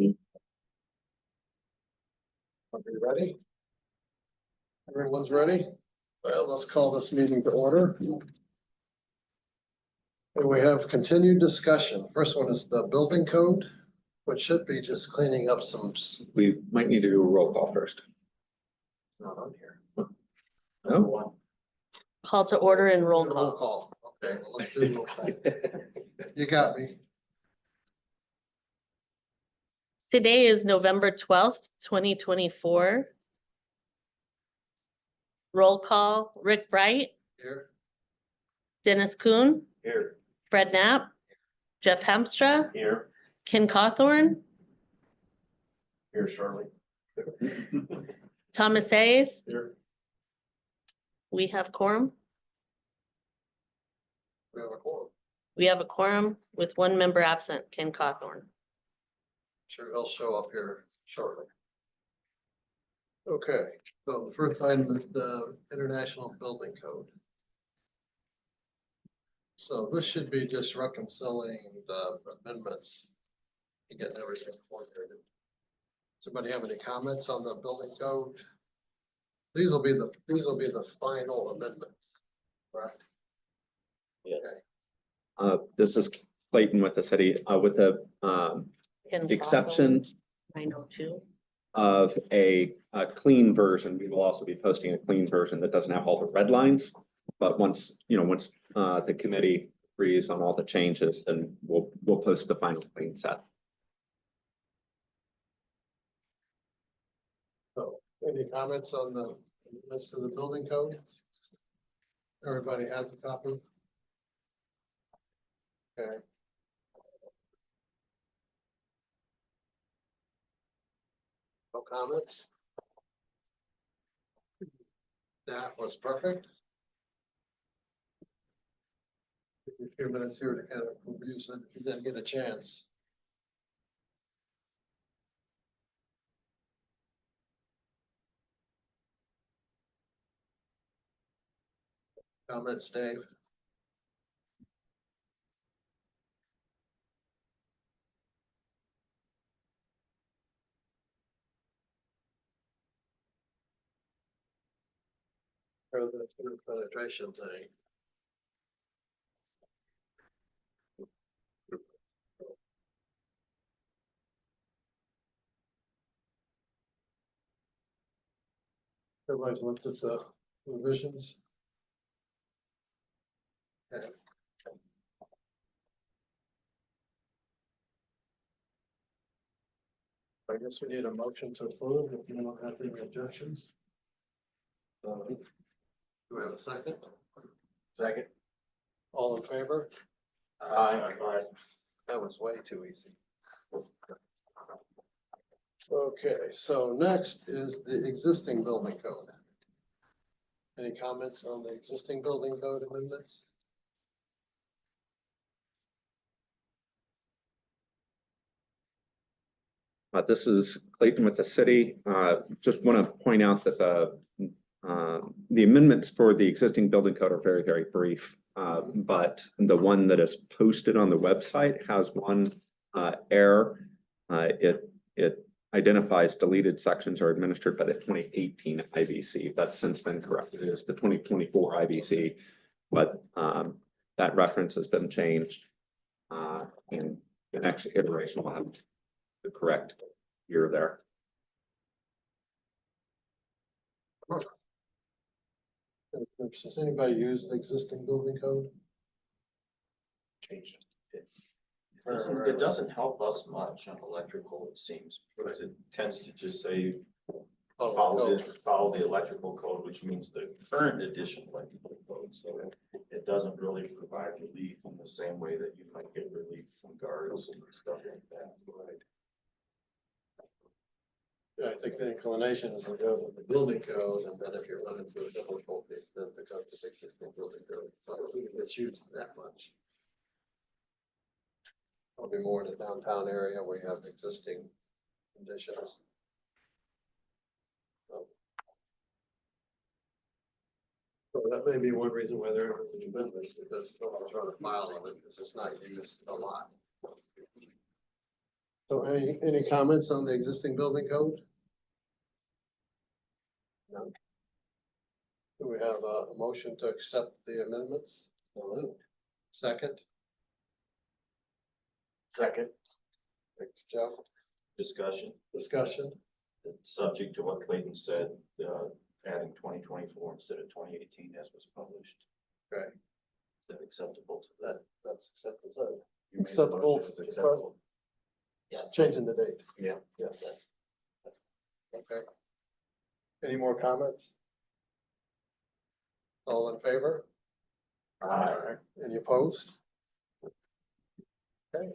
Are you ready? Everyone's ready? Well, let's call this meeting to order. And we have continued discussion. First one is the building code, which should be just cleaning up some. We might need to do a roll call first. Not on here. No? Call to order and roll Roll call. call. Okay, well, let's do roll call. You got me. Today is November 12th, 2024. Roll call, Rick Bright, Here. Dennis Kuhn, Here. Fred Knapp, Jeff Hamstra, Here. Ken Cawthorn, Here, Shirley. Thomas Hayes. Here. We have quorum. We have a quorum. We have a quorum with one member absent, Ken Cawthorn. Sure, he'll show up here shortly. Okay, so the first item is the International Building Code. So this should be just reconciling the amendments. And getting everything coordinated. Does anybody have any comments on the building code? These will be the final amendments, right? Yeah. Okay. This is Clayton with the city, with the Ken exception Cawthorn, 902. of a clean version. We will also be posting a clean version that doesn't have all the red lines. But once the committee agrees on all the changes, then we'll post the final clean set. So, any comments on the rest of the building code? Everybody has a copy? Okay. No comments? That was perfect. Give you a few minutes here to kind of review it, if you didn't get a chance. Comments, Dave? Or the penetration thing. Everybody's looked at the revisions. Okay. I guess we need a motion to approve if you don't have any objections. Do we have a second? Second. All in favor? Aye. That was way too easy. Okay, so next is the existing building code. Any comments on the existing building code amendments? This is Clayton with the city. Just want to point out that the amendments for the existing building code are very, very brief. But the one that is posted on the website has one error. It identifies deleted sections are administered by the 2018 IBC. That's since been corrected. It is the 2024 IBC, but that reference has been changed. And the next iteration will have the correct year there. Does anybody use the existing building code? Change it. It doesn't help us much on electrical, it seems, because it tends to just say follow the electrical code, which means the current edition electrical code. So it doesn't really provide relief in the same way that you might get relief from guards and stuff like that. Right. Yeah, I think the inclination is to go to the building code, and then if you run into a difficulty, then to go to the existing building code. So I don't think it's used that much. Probably more in the downtown area where you have existing conditions. So that may be one reason why there are amendments, because someone's trying to file on it, because it's not used a lot. So any comments on the existing building code? No. Do we have a motion to accept the amendments? Second? Second. Thanks, Jeff. Discussion, Discussion? subject to what Clayton said, adding 2024 instead of 2018 as was published. Okay. Is that acceptable to That's acceptable. you? Made a Acceptable. motion, it's acceptable. Yes. Changing the date. Yeah. Yes. Okay. Any more comments? All in favor? Aye. Any opposed? Okay.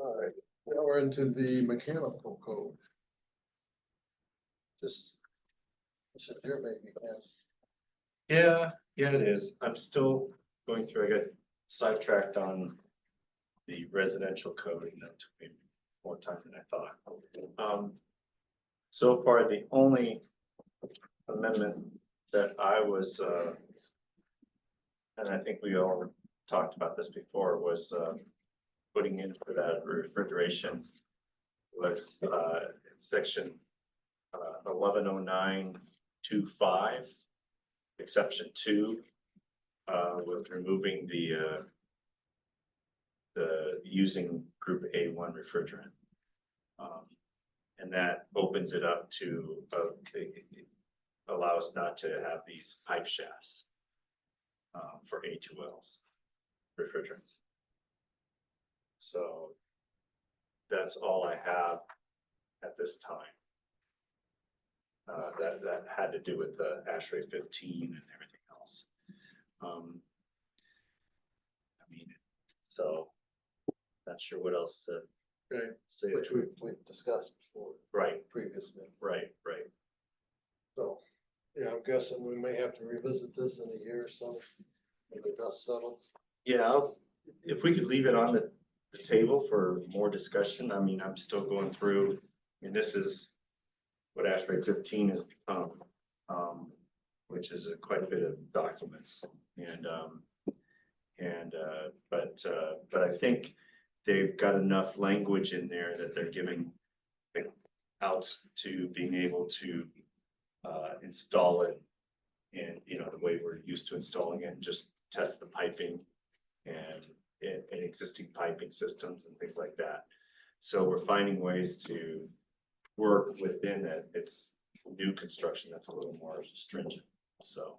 All right, now we're into the mechanical code. This is your baby, Ken. Yeah, it is. I'm still going through, I got sidetracked on the residential code and that took me more time than I thought. So far, the only amendment that I was, and I think we all talked about this before, was, putting in for that refrigeration was, section 110925, exception 2, with removing the using group A1 refrigerant. And that opens it up to, allow us not to have these pipe shafts for A2Ls refrigerants. So that's all I have at this time. That had to do with the ASHRAE 15 and everything else. I mean, so not sure what else to Okay, say. which we've discussed before Right, previously. right. So, yeah, I'm guessing we may have to revisit this in a year or so, when the dust settles. Yeah, if we could leave it on the table for more discussion. I mean, I'm still going through, I mean, this is what ASHRAE 15 has become, which is quite a bit of documents. But I think they've got enough language in there that they're giving out to being able to install it in, the way we're used to installing it, and just test the piping and existing piping systems and things like that. So we're finding ways to work within it. It's new construction that's a little more stringent, so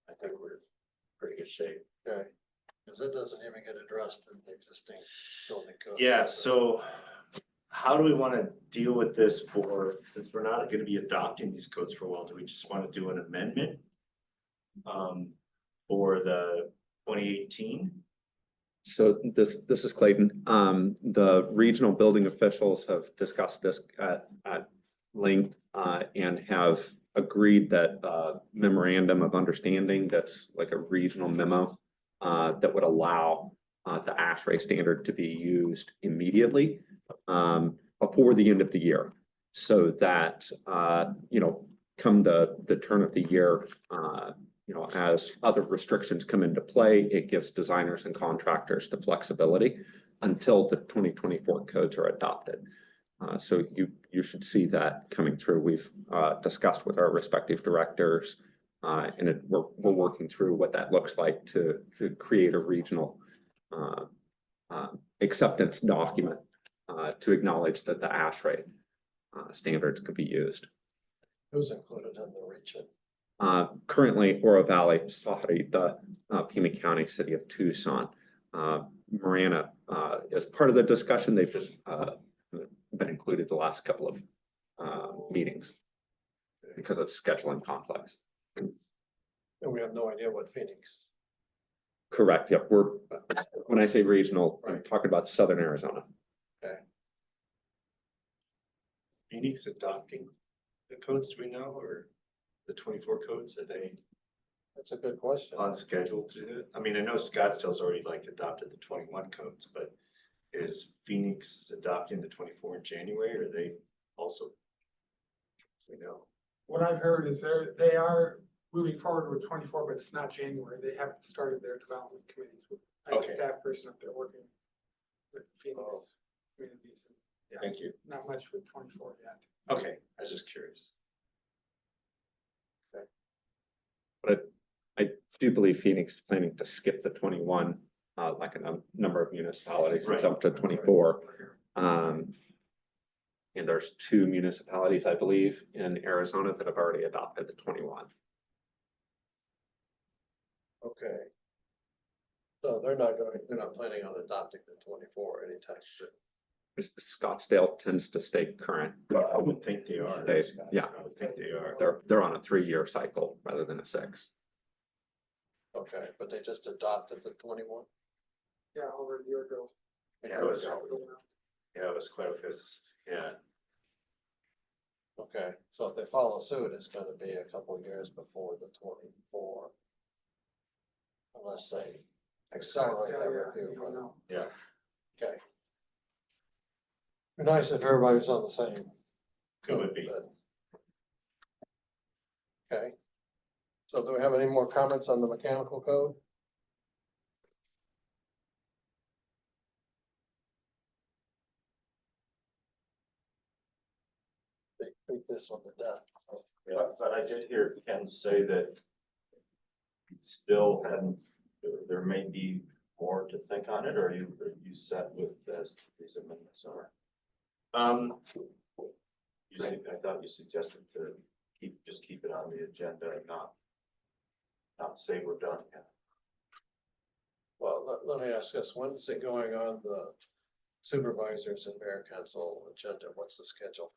I think we're in pretty good shape. Okay, because it doesn't even get addressed in the existing building code. Yeah, so how do we want to deal with this since we're not going to be adopting these codes for a while, do we just want to do an amendment for the 2018? So this is Clayton. The regional building officials have discussed this at length and have agreed that memorandum of understanding that's like a regional memo that would allow the ASHRAE standard to be used immediately before the end of the year, so that come the turn of the year, as other restrictions come into play, it gives designers and contractors the flexibility until the 2024 codes are adopted. So you should see that coming through. We've discussed with our respective directors, and we're working through what that looks like to create a regional acceptance document to acknowledge that the ASHRAE standards could be used. Who's included in the region? Currently, Oro Valley, Sahuarita, Pima County, City of Tucson. Marana is part of the discussion. They've just been included the last couple of meetings because of scheduling conflicts. And we have no idea what Phoenix. Correct. Yep. When I say regional, I'm Right. talking about Southern Arizona. Phoenix adopting the codes, do we know, or the 24 codes, are they That's a good question. on schedule to do it? I mean, I know Scottsdale's already adopted the 21 codes, but is Phoenix adopting the 24 in January, or are they also? What I've heard is they are moving forward with 24, but it's not January. They haven't started their development committees with I have a Okay. staff person up there working with Phoenix Oh. communities. Yeah, Thank you. not much with 24 yet. Okay, I was just curious. But I do believe Phoenix is planning to skip the 21, like a number of municipalities and Right. jump to 24. And there's 2 municipalities, I believe, in Arizona that have already adopted the 21. Okay. So they're not planning on adopting the 24 anytime soon. Scottsdale tends to stay current. I would think they are. Yeah. I would think they are. They're on a 3-year cycle rather than a 6. Okay, but they just adopted the 21? Yeah, over a year ago. Yeah, it was, yeah, it was quite a bit, yeah. Okay, so if they follow suit, it's gonna be a couple years before the 24. Unless they accelerate that review, You don't but, know. Yeah. okay. Be nice if everybody was on the same. It would be. but- Okay. So do we have any more comments on the mechanical code? They beat this one to death. But I did hear Ken say that he still hadn't, there may be more to think on it, or are you set with as these amendments are? I thought you suggested to just keep it on the agenda and not say we're done yet. Well, let me ask this, when's it going on the supervisors and mayor council agenda? What's the schedule?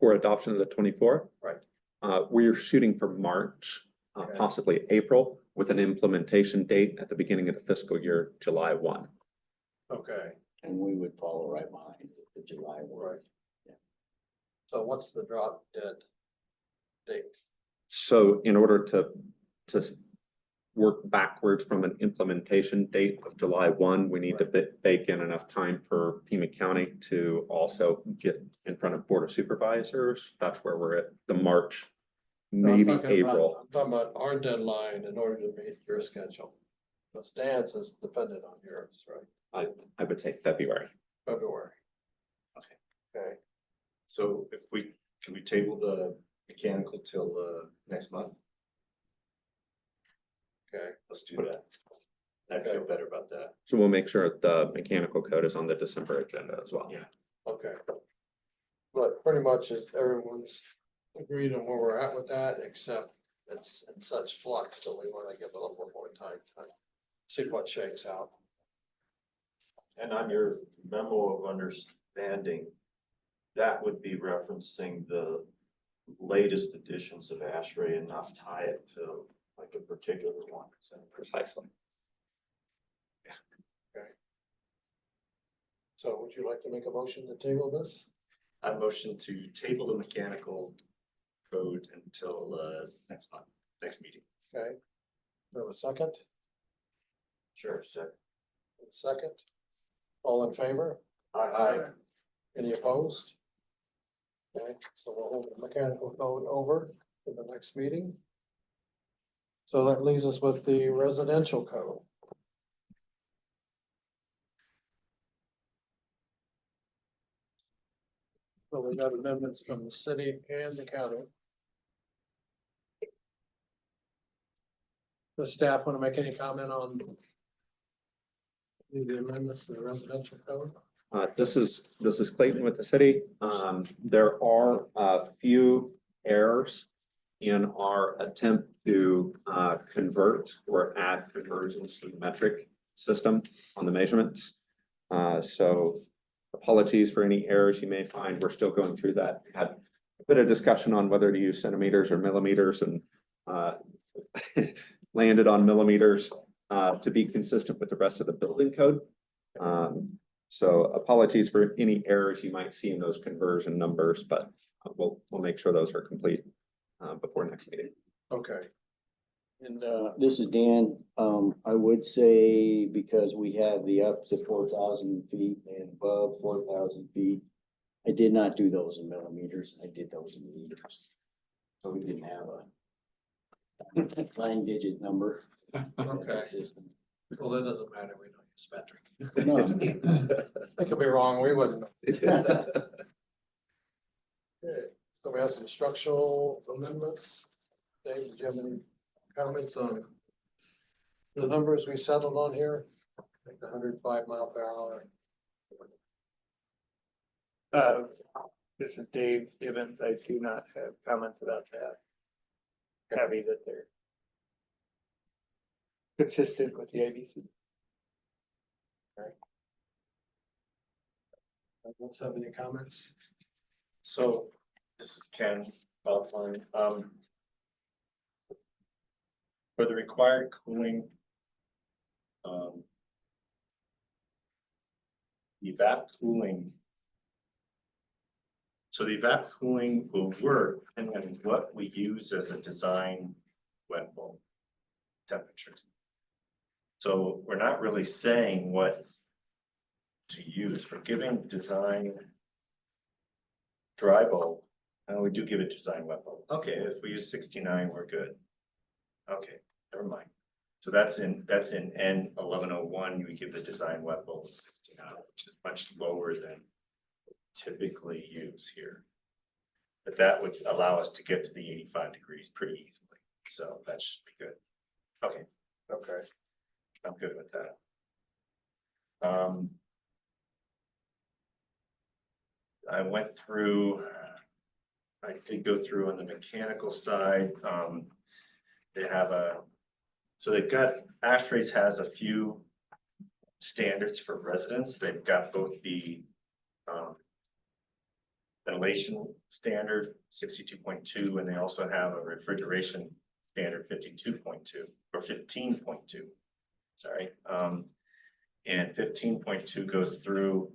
For adoption of the 24. Right. We're shooting for March, Okay. possibly April, with an implementation date at the beginning of the fiscal year, July 1. Okay, And we would follow right behind the July one. right. So what's the drop dead date? So in order to work backwards from an implementation date of July 1, we need to bake in enough time for Pima County to also get in front of Board of Supervisors. That's where we're at, the March, No, I'm maybe talking about- April. I'm talking about our deadline in order to meet your schedule. The stance is dependent on yours, right? I would say February. February. Okay. Okay, So can we table the mechanical till next month? okay, Let's do that. I feel better about that. So we'll make sure the mechanical code is on the December agenda as well. Yeah. okay. But pretty much is everyone's agreed on where we're at with that, except it's in such flux that we wanna give a little bit more time to see what shakes out. And on your memo of understanding, that would be referencing the latest editions of ASHRAE and not tie it to like a particular one. Precisely. So would you like to make a motion to table this? I motion to table the mechanical code until next month, next meeting. Okay. Do we have a second? Sure, so. Second? All in favor? Aye. Any opposed? Okay, so we'll hold the mechanical code over to the next meeting. So that leaves us with the residential code. So we got amendments from the city and the county. The staff want to make any comment on the amendments to the residential code? This is Clayton with the city. There are a few errors in our attempt to convert or add conversions to the metric system on the measurements. So apologies for any errors you may find. We're still going through that. We had a bit of discussion on whether to use centimeters or millimeters and landed on millimeters to be consistent with the rest of the building code. So apologies for any errors you might see in those conversion numbers, but we'll make sure those are complete before next meeting. Okay, And this is Dan. I would say because we have the up to 4,000 feet and above 4,000 feet. I did not do those in millimeters. I did those in meters. So we didn't have a 9-digit number. Okay. System. Well, that doesn't matter, we don't use metric. No. I could be wrong, we wouldn't know. Okay, so we have some structural amendments. Dave, did you have any comments on the numbers we settled on here? Like the 105 mph. This is Dave Gibbons. I do not have comments about that. Happy that they're consistent with the ABC. Let's have any comments? So this is Ken Baughline. For the required cooling. The evap cooling. So the evap cooling will work depending on what we use as a design wet bulb temperature. So we're not really saying what to use. We're giving design dry bulb, and we do give it design wet bulb. Okay, if we use 69, we're good. Okay, never mind. So that's in N 1101, we give the design wet bulb of 69, which is much lower than typically use here. But that would allow us to get to the 85 degrees pretty easily. So that should be good. Okay. Okay. I'm good with that. I went through, I did go through on the mechanical side. They have so they've got, Ashtrays has a few standards for residents. They've got both the ventilation standard 62.2, and they also have a refrigeration standard 52.2 or 15.2. Sorry. And 15.2 goes through,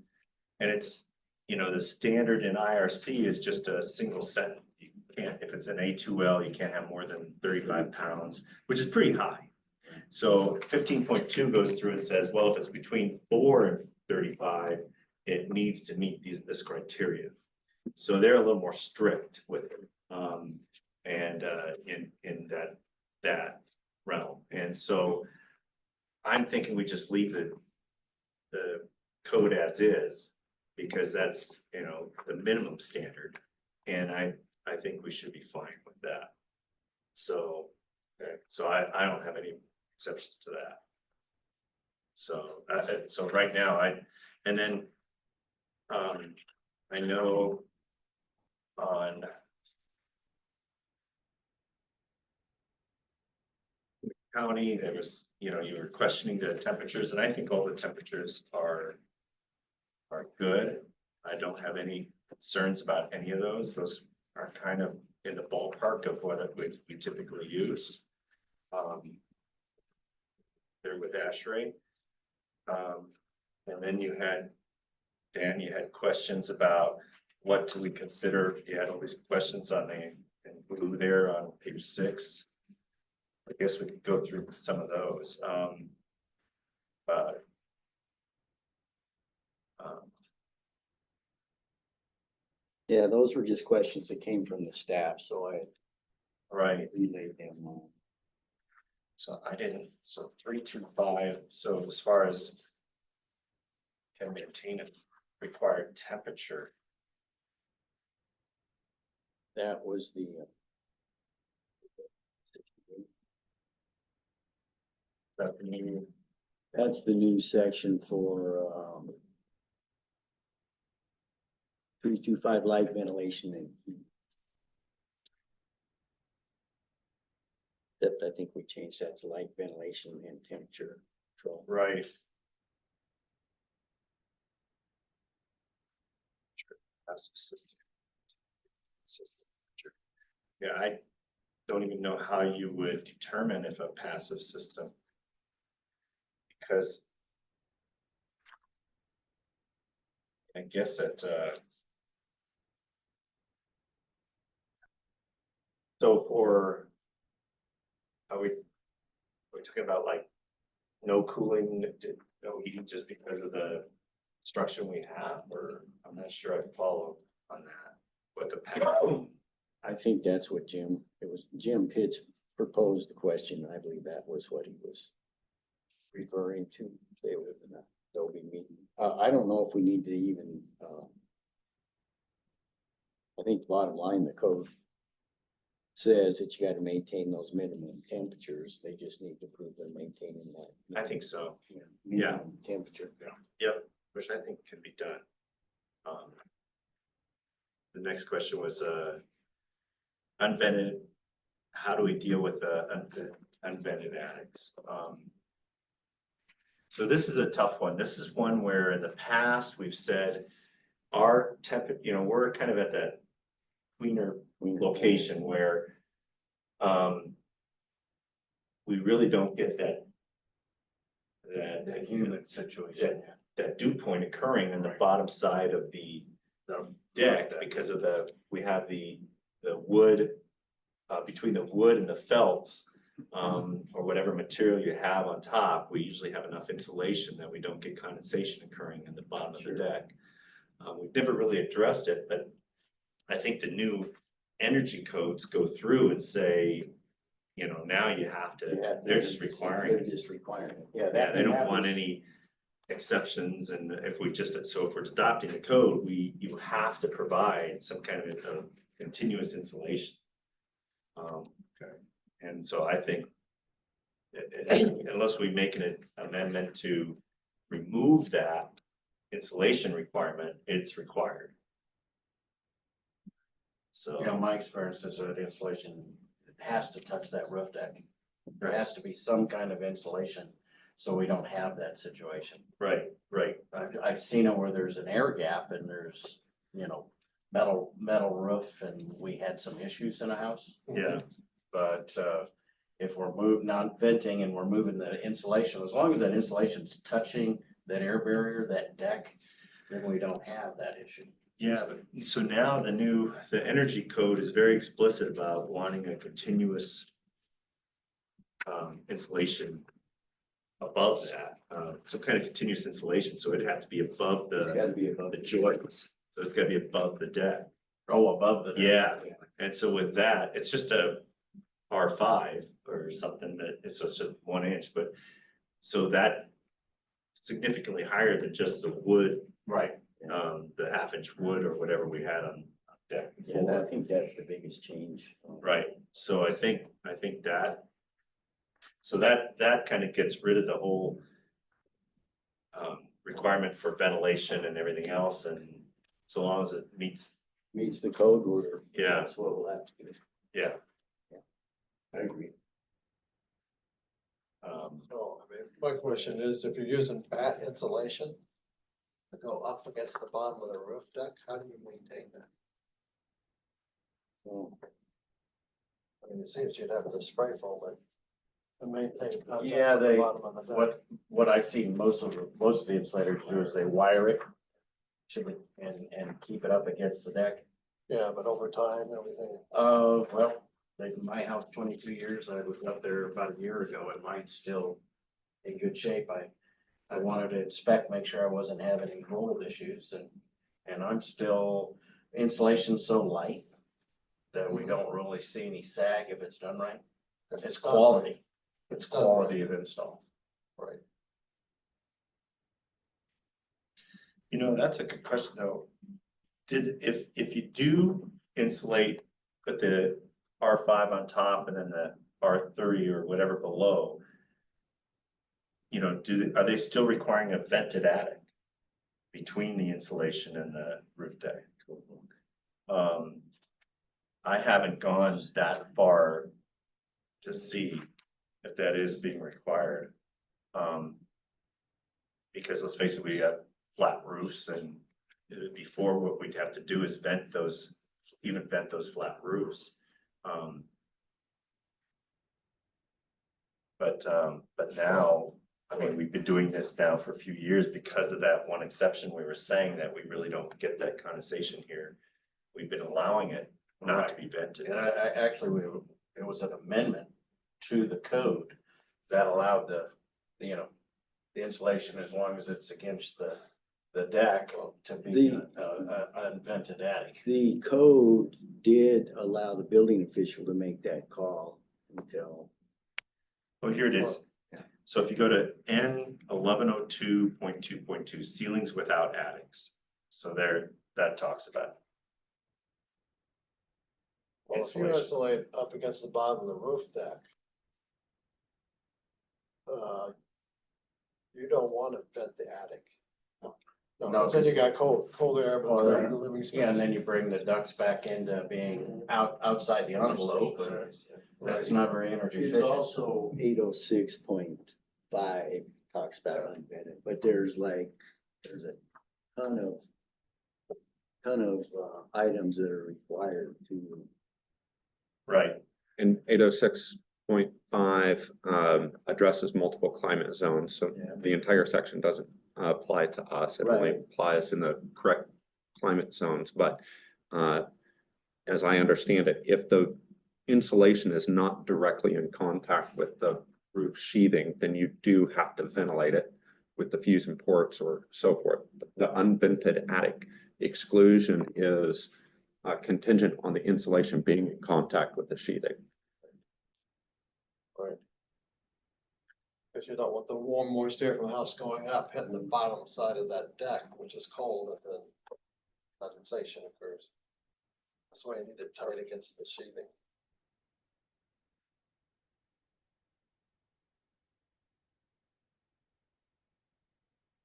and it's, you know, the standard in IRC is just a single set. You can't, if it's an A2L, you can't have more than 35 pounds, which is pretty high. So 15.2 goes through and says, well, if it's between 4 and 35, it needs to meet this criteria. So they're a little more strict with it, and in that realm. And so I'm thinking we just leave the code as is, because that's, you know, the minimum standard, and I think we should be fine with that. So, okay, so I don't have any exceptions to that. So so right now and then I know on county, there was, you know, you were questioning the temperatures, and I think all the temperatures are good. I don't have any concerns about any of those. Those are kind of in the ballpark of what we typically use. There with ASHRAE. And then you had, Dan, you had questions about what do we consider. You had all these questions on in blue there on page 6. I guess we could go through some of those. Yeah, those were just questions that came from the staff, so I Right. relayed them on. So I didn't, so 325, so as far as can maintain a required temperature. That was the. That the new, That's the new section for 325 light ventilation and heat. Except I think we changed that to light ventilation and temperature control. right. Passive system. Sure. Yeah, I don't even know how you would determine if a passive system. Because I guess that so for, are we talking about like no cooling, no heating just because of the construction we have, or I'm not sure I follow on that. What the I think that's what Jim Pitts proposed the question. I believe that was what he was. referring to, say, within the Adobe meeting. I don't know if we need to even, I think bottom line, the code says that you gotta maintain those minimum temperatures. They just need to prove they're maintaining that. I think so. you know, Yeah. minimum temperature. Yep, which I think can be done. The next question was, unvented, how do we deal with, unvented attics? So this is a tough one. This is one where in the past, we've said our we're kind of at that tweener location where, we really don't get that humid situation. that dew point occurring in the bottom side of the deck because of we have the wood, between the wood and the felts, or whatever material you have on top, we usually have enough insulation that we don't get condensation occurring in the bottom of the deck. We've never really addressed it, but I think the new energy codes go through and say, now you have to, they're just requiring They're it. just requiring it. Yeah, Yeah, that. they don't that want was- any exceptions, and if we're adopting the code, you have to provide some kind of continuous insulation. Okay. And so I think unless we make an amendment to remove that insulation requirement, it's required. So. Yeah, my experience is that insulation has to touch that roof deck. There has to be some kind of insulation, so we don't have that situation. Right. I've seen it where there's an air gap and there's, metal roof, and we had some issues in a house. Yeah, But, if we're not venting and we're moving the insulation, as long as that insulation's touching that air barrier, that deck, then we don't have that issue. yeah, but so now the energy code is very explicit about wanting a continuous insulation above that, some kind of continuous insulation, so it'd have to be above It's gotta be above the joists. So it's gotta be above the deck. Oh, above the deck. Yeah. And so with that, it's just a R5 or something so it's just 1 inch, but so that significantly higher than just the wood, Right. the 1/2 inch wood or whatever we had on deck Yeah, I before. think that's the biggest change. Right, so I think that, so that kind of gets rid of the whole requirement for ventilation and everything else, and so long as it meets, Meets the code order. Yeah. That's what we'll have to do. yeah. I agree. So, my question is, if you're using bat insulation to go up against the bottom of the roof deck, how do you maintain that? Well, It seems you'd have to spray foam it to maintain contact Yeah, with the they- bottom of the deck. What I've seen most of the insulators do is they wire it and keep it up against the deck. Yeah, but over time, everything, Well, like in my house, 22 years, I was up there about a year ago and mine's still in good shape. I wanted to inspect, make sure I wasn't having any mold issues, and I'm still, insulation's so light that we don't really see any sag if it's done right. if It's done quality. right, It's done quality of install. right. That's a good question though. If you do insulate, put the R5 on top and then the R30 or whatever below, are they still requiring a vented attic between the insulation and the roof deck? I haven't gone that far to see if that is being required. Because let's face it, we have flat roofs, and before what we'd have to do is vent those flat roofs. But now, I mean, we've been doing this now for a few years because of that one exception we were saying that we really don't get that condensation here. We've been allowing it not to be vented. And I actually, it was an amendment to the code that allowed the insulation, as long as it's against the deck, to be unvented attic. The code did allow the building official to make that call until. Oh, here it is. So if you go to N 1102.2.2 ceilings without attics. So there, that talks about. Well, if you Insulation. insulate up against the bottom of the roof deck. You don't want to vent the attic. No, No, 'cause then you 'cause- got cold air Well, between the living space. Yeah, and then you bring the ducts back into being outside the envelope, and that's not very energy It's efficient. also 806.5 talks about unvented, but there's a ton of items that are required to. Right, And 806.5 addresses multiple climate zones, so Yeah. the entire section doesn't apply to us. It only Right. applies in the correct climate zones, but as I understand it, if the insulation is not directly in contact with the roof sheathing, then you do have to ventilate it with the fusion ports or so forth. The unvented attic exclusion is contingent on the insulation being in contact with the sheathing. Right. Cause you don't want the warm moist air from the house going up, hitting the bottom side of that deck, which is cold, and then condensation occurs. That's why you need it tight against the sheathing.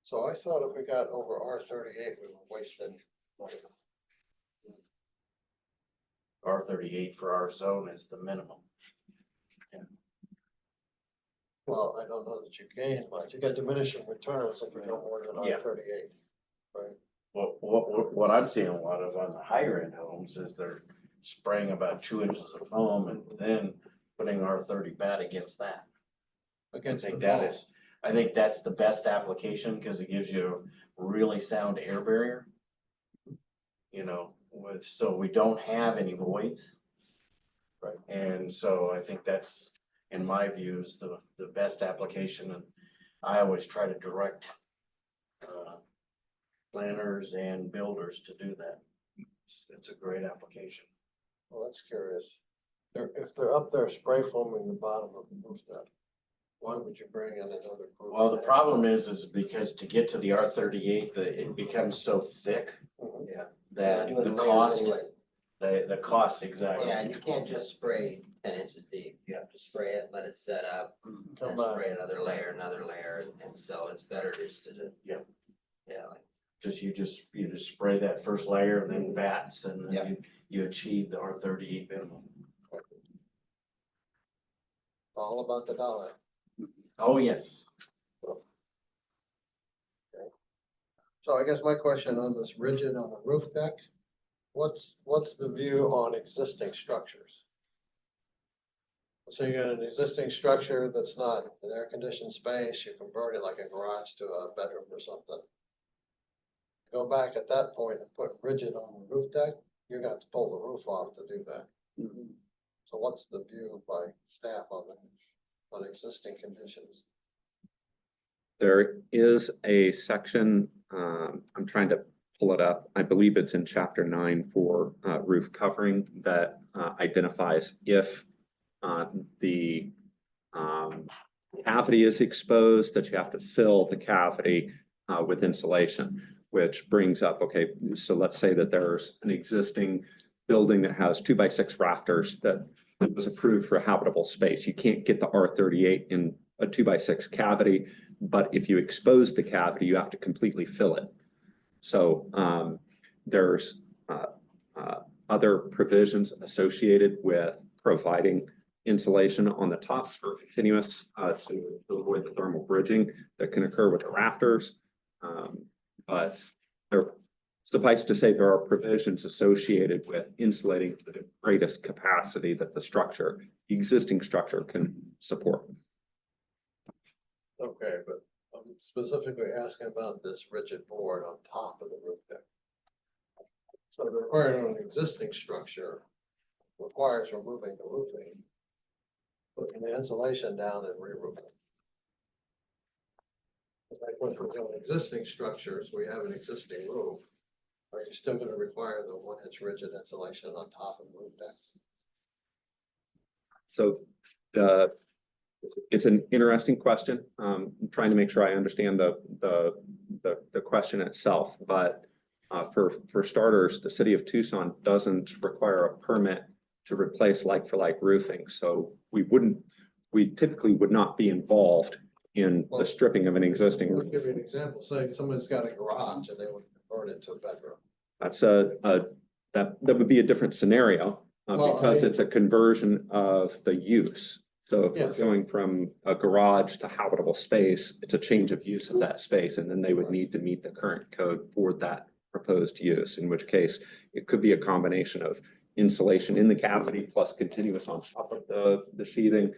So I thought if we got over R38, we were wasting money. R38 for our zone is the minimum. Well, I don't know that you gain much. You got diminishing returns if you go more than Yeah. R38. Right, Well, what I'm seeing a lot of on the higher end homes is they're spraying about 2 inches of foam and then putting R30 bat against that. I against the think that wall. is, I think that's the best application because it gives you a really sound air barrier. You know, so we don't have any voids. Right. And so I think that's, in my view, is the best application, and I always try to direct planners and builders to do that. It's a great application. Well, that's curious. If they're up there spray foaming the bottom of the roof deck, why would you bring in another group? Well, the problem is because to get to the R38, it becomes so thick Mhm. Yeah. that Doing the layers cost, anyway. the cost exactly. Yeah, and you can't just spray 10 inches deep. You have to spray it, let it set up, Come and back. spray another layer, and so it's better just to. Yeah. Yeah, like, You just spray that first layer and then bats, and Yeah. then you achieve the R38 minimum. All about the dollar. Oh, yes. So I guess my question on this rigid on the roof deck, what's the view on existing structures? So you got an existing structure that's not an air conditioned space, you convert it like a garage to a bedroom or something. Go back at that point and put rigid on the roof deck, you're gonna have to pull the roof off to do that. So what's the view by staff on existing conditions? There is a section, I'm trying to pull it up. I believe it's in chapter 9 for roof covering that identifies if the cavity is exposed, that you have to fill the cavity with insulation, which brings up, okay, so let's say that there's an existing building that has 2x6 rafters that was approved for habitable space. You can't get the R38 in a 2x6 cavity, but if you expose the cavity, you have to completely fill it. So there's other provisions associated with providing insulation on the top for continuous to avoid the thermal bridging that can occur with the rafters. But there, suffice to say, there are provisions associated with insulating to the greatest capacity that the existing structure can support. Okay, but I'm specifically asking about this rigid board on top of the roof deck. So the requirement on an existing structure requires removing the roofing, putting the insulation down and re-roofing. Like when we're doing existing structures, we have an existing roof. Are you still gonna require the 1-inch rigid insulation on top of the roof deck? So the It's an interesting question. I'm trying to make sure I understand the question itself, but for starters, the city of Tucson doesn't require a permit to replace like-for-like roofing, so we typically would not be involved in the stripping of an existing I'll roof. give you an example. Say somebody's got a garage and they would convert it to a bedroom. That's that would be a different scenario, Well, I because mean- it's a conversion of the use. So if we're Yes. going from a garage to habitable space, it's a change of use of that space, and then they would need to meet the current code for that proposed use, in which case it could be a combination of insulation in the cavity plus continuous on top of the sheathing.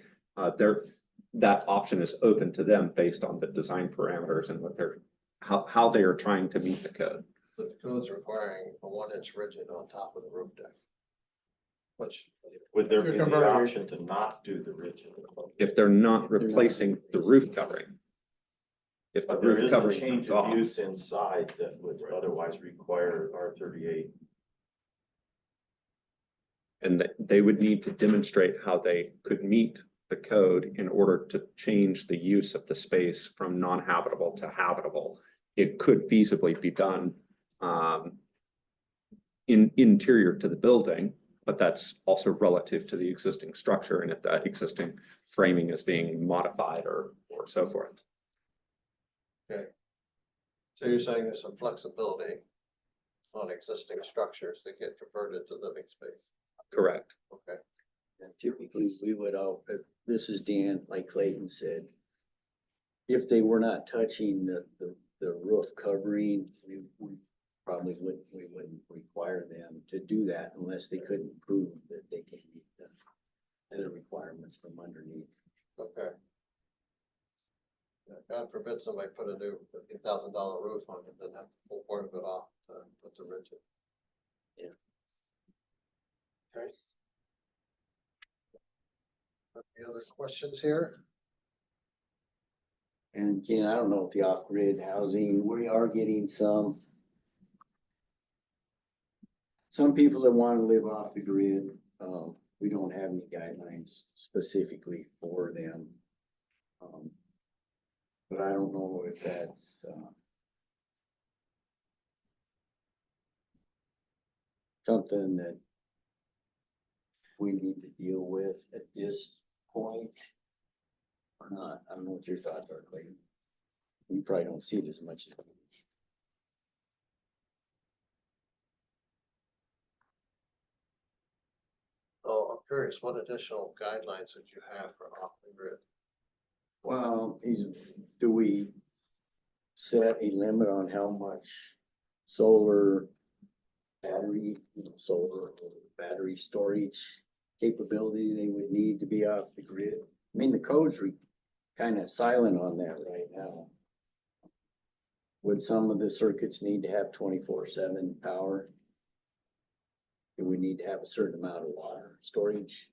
That option is open to them based on the design parameters and what how they are trying to meet the code. But the code's requiring a 1-inch rigid on top of the roof deck. Which. Would there if you're be the converting- option to not do the rigid? If they're not replacing the roof covering. If the But there roof is a covering change comes of off, use inside that would otherwise require R38. and they would need to demonstrate how they could meet the code in order to change the use of the space from non-habitable to habitable. It could feasibly be done interior to the building, but that's also relative to the existing structure and if that existing framing is being modified or so forth. So you're saying there's some flexibility on existing structures that get converted to living space. Correct. Okay. And typically, we would all, this is Dan, like Clayton said. If they were not touching the roof covering, we wouldn't require them to do that unless they couldn't prove that they can meet the other requirements from underneath. Okay. God forbid somebody put a new $50,000 roof on it, then have to pull part of it off to put the rigid. Yeah. Okay. Any other questions here? And again, I don't know if the off-grid housing, we are getting some people that want to live off the grid. We don't have any guidelines specifically for them. But I don't know if that's, something that we need to deal with at this point or not. I don't know what your thoughts are, Clayton. You probably don't see it as much as. Oh, I'm curious, what additional guidelines would you have for off the grid? Well, do we set a limit on how much solar battery, solar or battery storage capability they would need to be off the grid? I mean, the code's kind of silent on that right now. Would some of the circuits need to have 24/7 power? Do we need to have a certain amount of water storage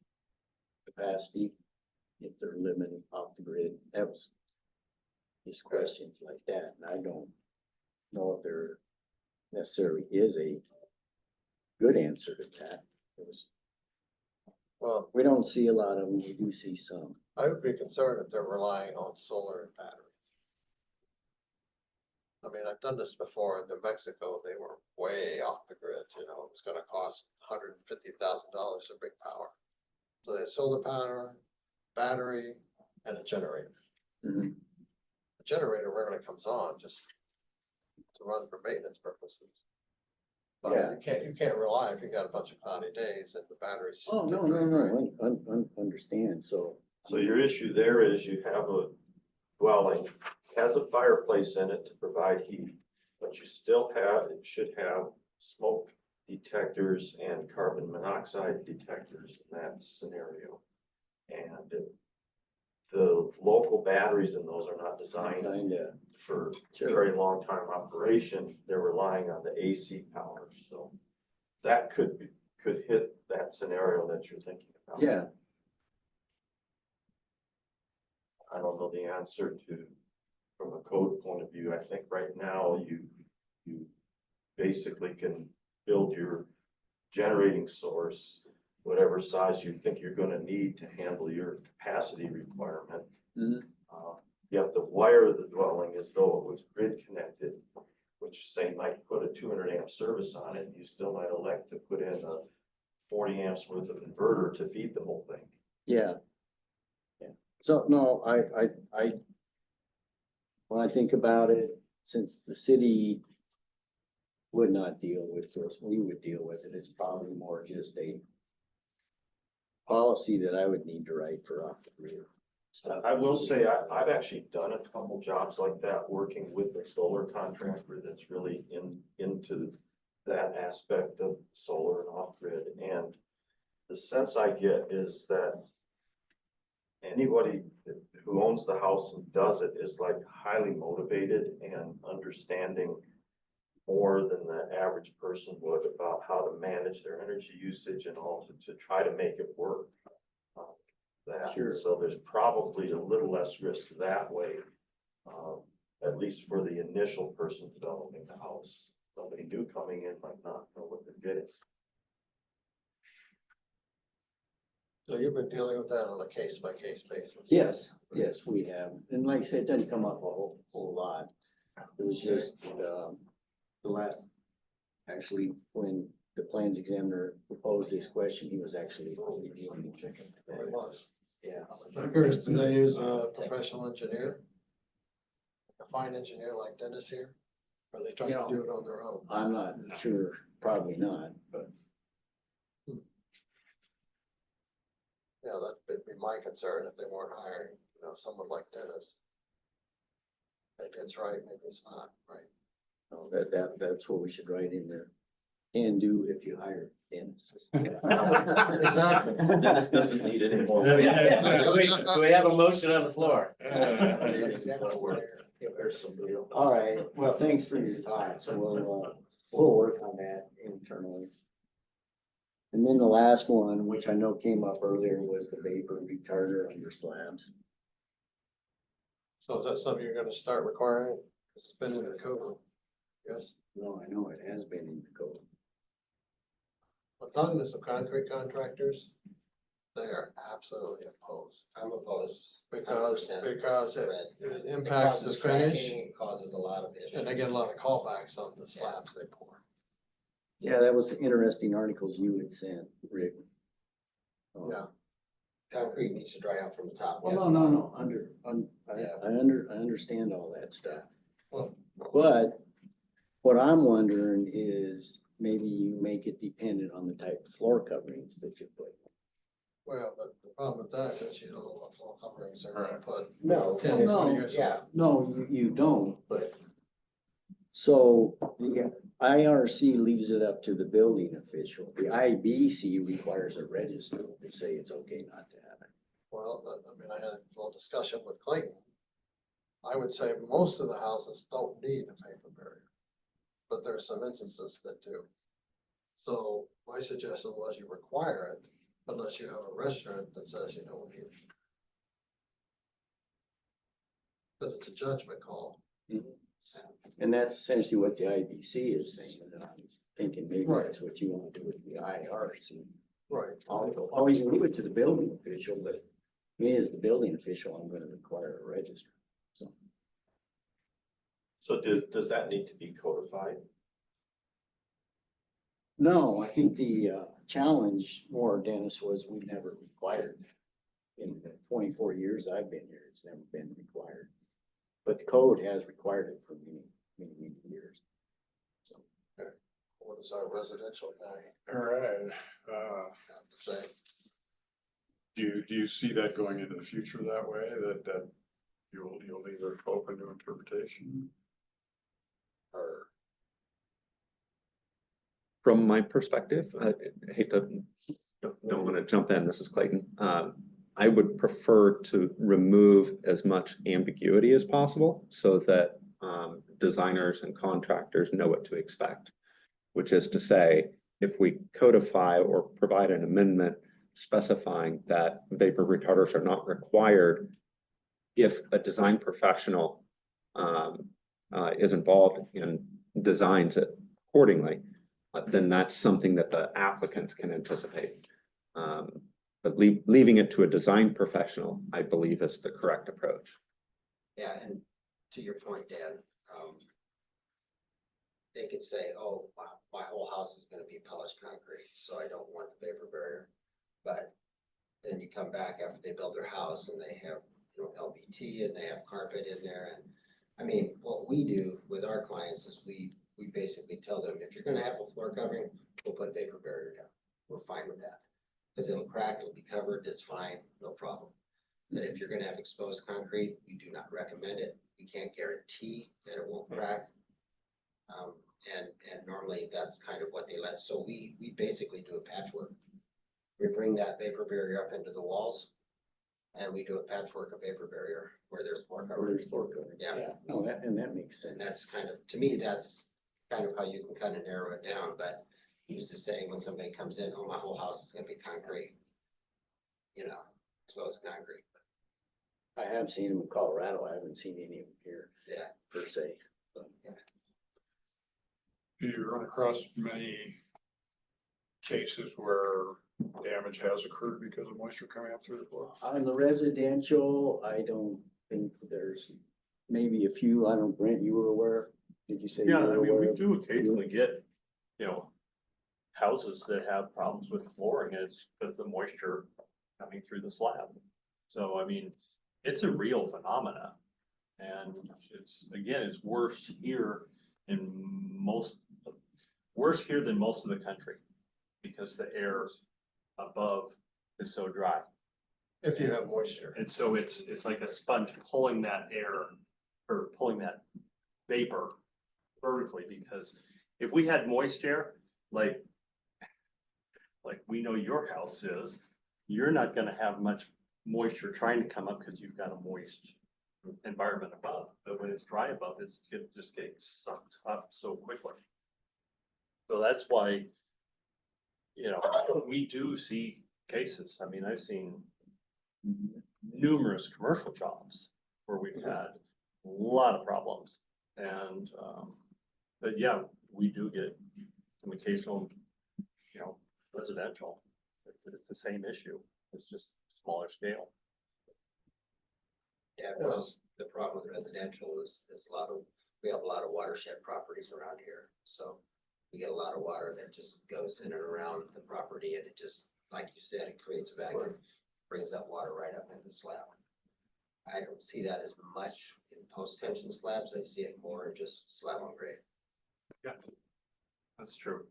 capacity if they're living off the grid? That was just questions like that, and I don't know if there necessarily is a good answer to that. Well, We don't see a lot of them, we do see some. I would be concerned if they're relying on solar and battery. I mean, I've done this before in New Mexico, they were way off the grid, it was gonna cost $150,000 to bring power. So they had solar power, battery, and a generator. Mhm. The generator rarely comes on, just to run for maintenance purposes. Yeah. But you can't rely if you got a bunch of cloudy days and the batteries. Oh, no, understand, so. So your issue there is you have a dwelling, has a fireplace in it to provide heat, but you still it should have smoke detectors and carbon monoxide detectors in that scenario. And the local batteries in those are not designed Kinda, for Sure. very long time operation. They're relying on the AC power, so that could hit that scenario that you're thinking about. yeah, I don't know the answer to, from a code point of view. I think right now you basically can build your generating source whatever size you think you're gonna need to handle your capacity requirement. Mhm. You have to wire the dwelling as though it was grid connected, which say might put a 200 amp service on it. You still might elect to put in a 40 amps worth of inverter to feed the whole thing. Yeah. Yeah, so no, when I think about it, since the city would not deal with this, we would deal with it, it's probably more just a policy that I would need to write for off the grid stuff. I will say, I've actually done a couple jobs like that, working with a solar contractor that's really into that aspect of solar and off grid. And the sense I get is that anybody who owns the house and does it is like highly motivated and understanding more than the average person would about how to manage their energy usage and all to try to make it work. Sure. So there's probably a little less risk that way, at least for the initial person developing the house. Somebody new coming in might not know what they're getting. So you've been dealing with that on a case by case basis? Yes, yes, we have, and like I said, it doesn't come up a whole lot. It was just, the last, actually, when the plans examiner proposed this question, he was actually reviewing the chicken. It was. Yeah. I'm curious, do they use a professional engineer? A fine engineer like Dennis here? Or are they trying to do it on their own? I'm not sure, probably not, but Yeah, that would be my concern if they weren't hiring, someone like Dennis. Maybe it's right, maybe it's not, right? no, that's what we should write in there. Can do if you hire Dennis. Exactly. Dennis doesn't need it anymore. Do we have a motion on the floor? There's some deal. All right, well, thanks for your thoughts. We'll work on that internally. And then the last one, which I know came up earlier, was the vapor retarder under slabs. So is that something you're gonna start requiring? It's been in the code. Yes, No, I know it has been in the code. but talking to some concrete contractors, they are absolutely opposed. I'm opposed. Because 100%. it It impacts the causes finish, cracking, it causes a lot of issues. and they get a lot of callbacks on the slabs they pour. Yeah, that was interesting articles you had sent, Rick. Yeah. Concrete needs to dry out from the top. Well, no, Yeah. I understand all that stuff. Well, But what I'm wondering is maybe you make it dependent on the type of floor coverings that you put. well, but the problem with that is you don't know what floor coverings they're gonna put. No, 10, no, 20 years. yeah. No, you don't, but. So the IRC leaves it up to the building official. The IBC requires a register to say it's okay not to have it. Well, I mean, I had a little discussion with Clayton. I would say most of the houses don't need a vapor barrier, but there's some instances that do. So my suggestion was you require it unless you have a restaurant that says you don't need it. Because it's a judgment call. And that's essentially what the IBC is saying, and I was thinking maybe Right. that's what you want to do with the IRC. Right. Always leave it to the building official, but me as the building official, I'm gonna require a register. So does that need to be codified? No, I think the challenge more, Dennis, was we never required. In the 24 years I've been here, it's never been required. But the code has required it for many years. So, What does our residential guy All right, have to say? do you see that going into the future that way, that you'll leave it open to interpretation? Or, From my perspective, I hate to, don't want to jump in, this is Clayton. I would prefer to remove as much ambiguity as possible so that designers and contractors know what to expect. Which is to say, if we codify or provide an amendment specifying that vapor retarders are not required, if a design professional is involved in designs it accordingly, then that's something that the applicants can anticipate. But leaving it to a design professional, I believe is the correct approach. Yeah, and to your point, Dan, they could say, oh, my whole house is gonna be polished concrete, so I don't want the vapor barrier. But then you come back after they build their house and they have, you know, LVT and they have carpet in there. And I mean, what we do with our clients is we basically tell them, if you're gonna have a floor covering, we'll put vapor barrier down. We're fine with that. Cause it'll crack, it'll be covered, it's fine, no problem. But if you're gonna have exposed concrete, we do not recommend it. We can't guarantee that it won't crack. And normally that's kind of what they let, so we basically do a patchwork. We bring that vapor barrier up into the walls. And we do a patchwork of vapor barrier where there's floor coverage. Yeah, No, that makes sense. and that's kind of, to me, that's kind of how you can kind of narrow it down, but he was just saying when somebody comes in, oh, my whole house is gonna be concrete. You know, exposed concrete, I have seen them in Colorado. I haven't seen any of them here yeah. per se. Do you run across many cases where damage has occurred because of moisture coming up through the floor? On the residential, I don't think there's maybe a few. I don't, Brent, you were aware? Did you say? you Yeah, were I mean, aware we of? do occasionally get, you know, houses that have problems with flooring, and it's because the moisture coming through the slab. So, I mean, it's a real phenomena. And it's, again, it's worse here than most of the country, because the air above is so dry. If you have moisture. And so it's like a sponge pulling that air or pulling that vapor vertically, because if we had moist air, like we know your house is, you're not gonna have much moisture trying to come up because you've got a moist environment above. But when it's dry above, it's just getting sucked up so quickly. So that's why, you know, we do see cases. I mean, I've seen numerous commercial jobs where we've had a lot of problems. And, but yeah, we do get some occasional, you know, residential. It's the same issue. It's just smaller scale. Yeah, because the problem with residential is we have a lot of watershed properties around here, so we get a lot of water that just goes in and around the property, and it just, like you said, it creates a vacuum, brings that water right up in the slab. I don't see that as much in post-tension slabs. I see it more in just slab on grade. Yeah, that's true.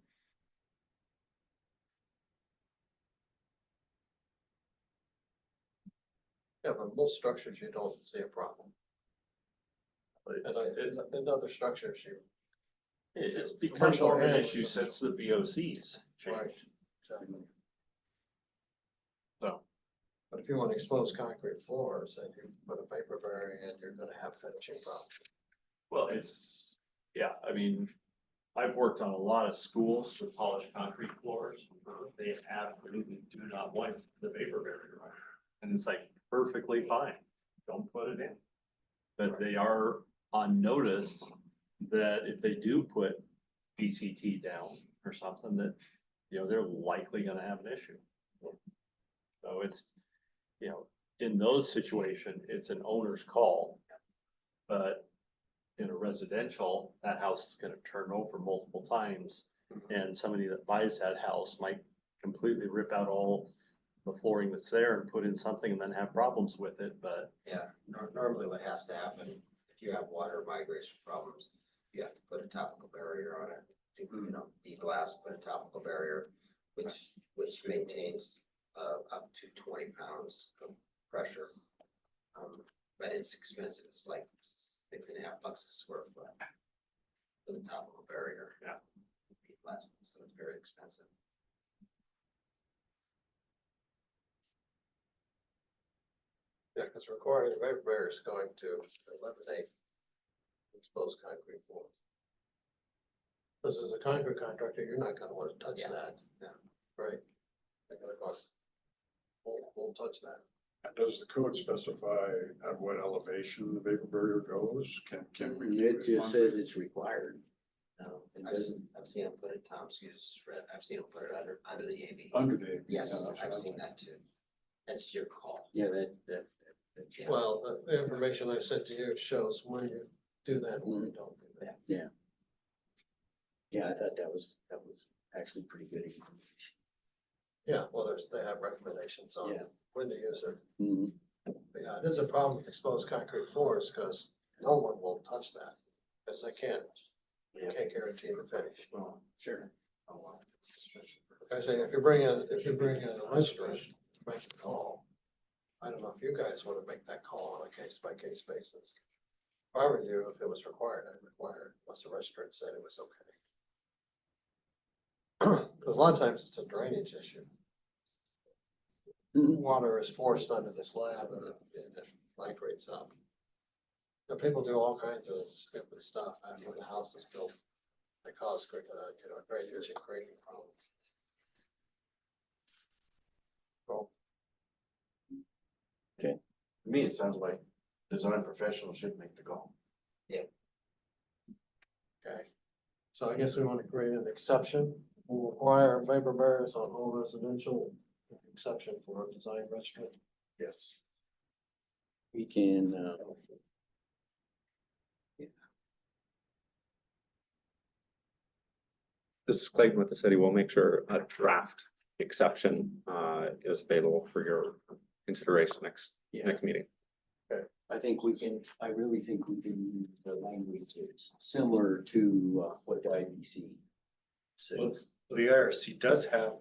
Yeah, but most structures you don't see a problem. But And in other structures, it's become Commercial more of an and- issue since the VOCs Right. changed. So, but if you want exposed concrete floors and you put a vapor barrier in, you're gonna have finishing problems. well, yeah, I mean, I've worked on a lot of schools with polished concrete floors. They absolutely do not want the vapor barrier. And it's like perfectly fine. Don't put it in. But they are on notice that if they do put VCT down or something, that, you know, they're likely gonna have an issue. So it's, you know, in those situations, it's an owner's call. But in a residential, that house is gonna turn over multiple times. And somebody that buys that house might completely rip out all the flooring that's there and put in something and then have problems with it, but. Yeah, normally what has to happen, if you have water migration problems, you have to put a topical barrier on it. You know, glass, put a topical barrier, which maintains up to 20 pounds of pressure. But it's expensive. It's like $6.50 a square foot for the topical barrier. Yeah. Glass, so it's very expensive. Yeah, because requiring a vapor barrier is going to eliminate exposed concrete floors. Because as a concrete contractor, you're not gonna want to touch that. Yeah. Right? They're gonna go, won't touch that. And does the code specify at what elevation the vapor barrier goes? Can we? keep It just under- says it's required. No, I've seen them put it, Tom's used, Fred, I've seen them put it under the AV. Under the. Yes, I've seen that too. That's your call. Yeah, that. Yeah. Well, the information I sent to you shows when you do that, and when you don't do that. Yeah, I thought that was actually pretty good information. Yeah, well, they have recommendations on Yeah. when to use it. Mhm. But yeah, it is a problem with exposed concrete floors, because no one will touch that, because they can't guarantee the finish. Well, Sure. Like I say, if you bring in a restaurant to make a call, I don't know if you guys want to make that call on a case by case basis. If I were you, if it was required, I'd require it, unless the restaurant said it was okay. Because a lot of times it's a drainage issue. Mhm. Water is forced under the slab and it migrates up. And people do all kinds of stupid stuff after the house is built. They cause, drainage and grading problems. So, to me, it sounds like design professionals should make the call. okay. So I guess we want to create an exception. We'll require paper bearers on all residential, exception for a design restaurant. Yes. We can, This is Clayton with the city. We'll make sure a draft exception is available for your consideration next meeting. I really think we can use the language that's similar to what the IBC says. The IRC does have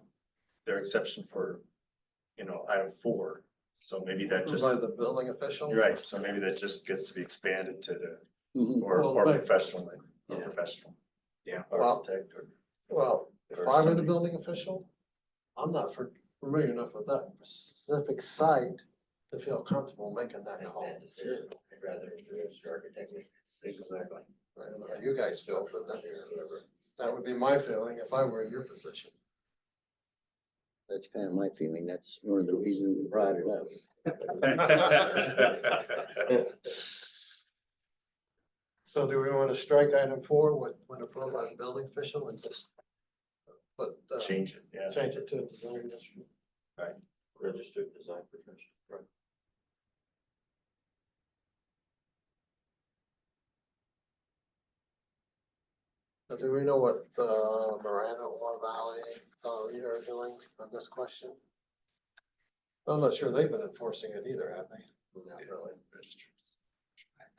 their exception for, item 4, so maybe that just, By the building official? you're right, so maybe that just gets to be expanded to the, Mhm. or Well, but- professional, or Yeah. professional. Yeah. Architect or. Well, if Or I were the somebody. building official, I'm not familiar enough with that specific site to feel comfortable making that Make call. that decision. I'd rather the architect make that decision. Exactly. I don't know how you guys feel, but that would be my feeling if I were in your position. That's kind of my feeling. That's one of the reasons we brought it up. So do we want to strike item 4 when approved by the building official and just put, Change it, yeah. change it to a design district? Registered design professional. Right. So do we know what, Miranda or Valley, Rita are doing on this question? I'm not sure they've been enforcing it either, have they? Not really.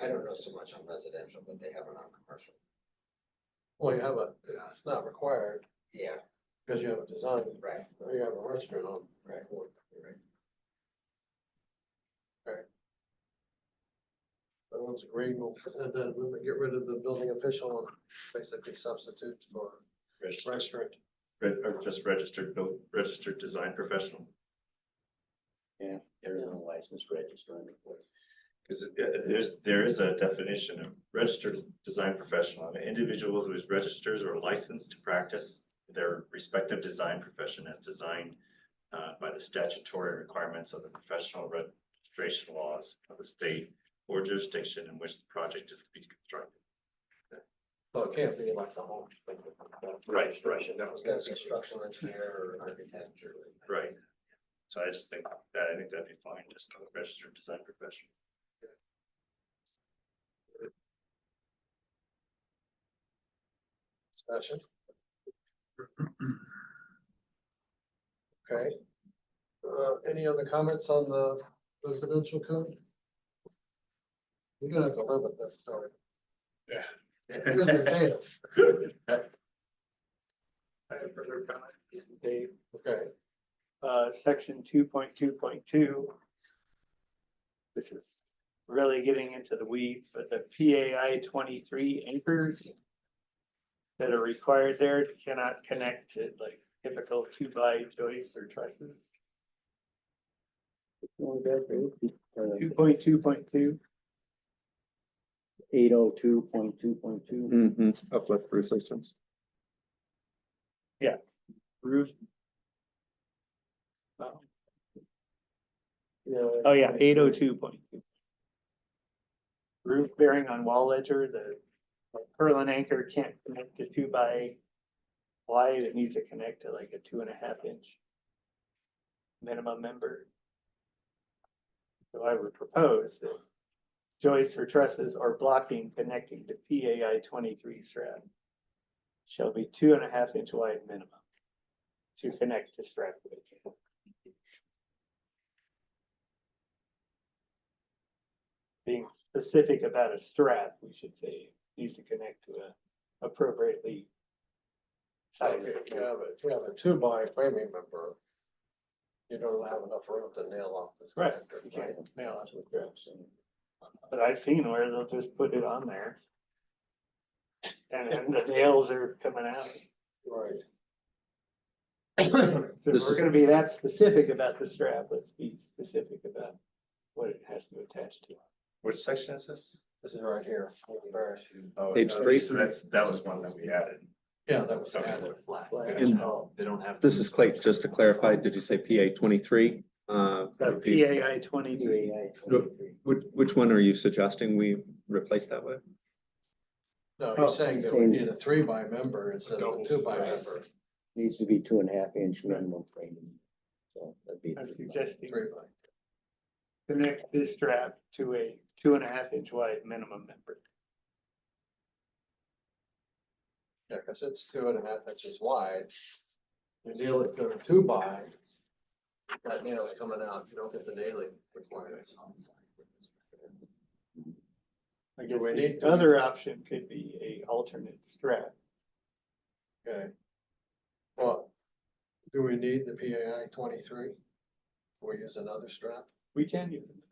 I don't know so much on residential, but they have it on commercial. Well, you have it's not required Yeah, because you have a design, right. or you have a restaurant on. Right. Right. Okay. Everyone's agreed, and then we'll get rid of the building official and basically substitute for restaurant. Or just registered design professional. Yeah, there's no license registered. Because there is a definition of registered design professional, an individual who is registered or licensed to practice their respective design profession as designed by the statutory requirements of the professional registration laws of the state or jurisdiction in which the project is to be constructed. So it can't be like the home. Right. It's gonna be a structural engineer or architect or. Right. So I just think that'd be fine, just a registered design professional. Discussion. Okay. Any other comments on the residential code? You're gonna have to live with this, sorry. Yeah. Here's your chance. I have further comment. Dave, Okay, section 2.2.2. This is really getting into the weeds, but the PAI 23 anchors that are required there cannot connect to like typical 2x joists or trusses. 2.2.2. 802.2.2. Uplift resistance. Roof. Oh, yeah, 802.2. Roof bearing on wall ledger, the purlin anchor can't connect to 2x wide, it needs to connect to like a 2.5 inch minimum member. So I would propose that joists or trusses or blocking connecting to PAI 23 strap shall be 2.5 inch wide minimum to connect to strap weight. Being specific about a strap, we should say needs to connect to a appropriately sized. If you have a 2x framing member, you don't have enough room to nail off this Right, connector, you right? can't nail it with grips. But I've seen where they'll just put it on there. And then the nails are coming out. Right. So if This we're is- gonna be that specific about the strap, let's be specific about what it has to attach to. Which section is this? This is right here. Oh, Page okay, 3. So that was one that we added. Yeah, that was Okay. added. And They don't have. this is Clayton, just to clarify, did you say PA 23? The PAI 23. PAI 23. Which one are you suggesting we replace that with? No, Oh, he's saying that we need a 3x member instead of a 2x member. Needs to be 2.5 inch minimum framing. So that'd be. I'm suggesting 3x. connect this strap to a 2.5 inch wide minimum member. Yeah, cause it's 2.5 inches wide. You nail it to a 2x. That nail's coming out, you don't get the nailing required. I guess we need the to- other option could be a alternate strap. Okay. Well, do we need the PAI 23? Can we use another strap? We can use another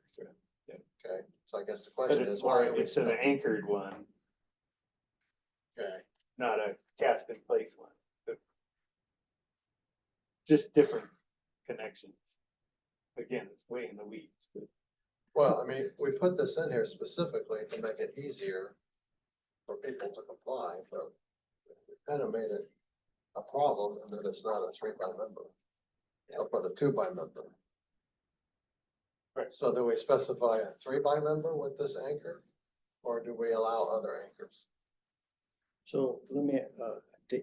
strap, Okay, so I guess the but question it's is why more, are we it's an spending? anchored one, Okay, not a cast in place one. But just different connections. Again, it's way in the weeds, but well, I mean, we put this in here specifically to make it easier for people to comply, but we kind of made it a problem in that it's not a 3x member. I'll put a 2x member. Right. So do we specify a 3x member with this anchor? Or do we allow other anchors? So let me,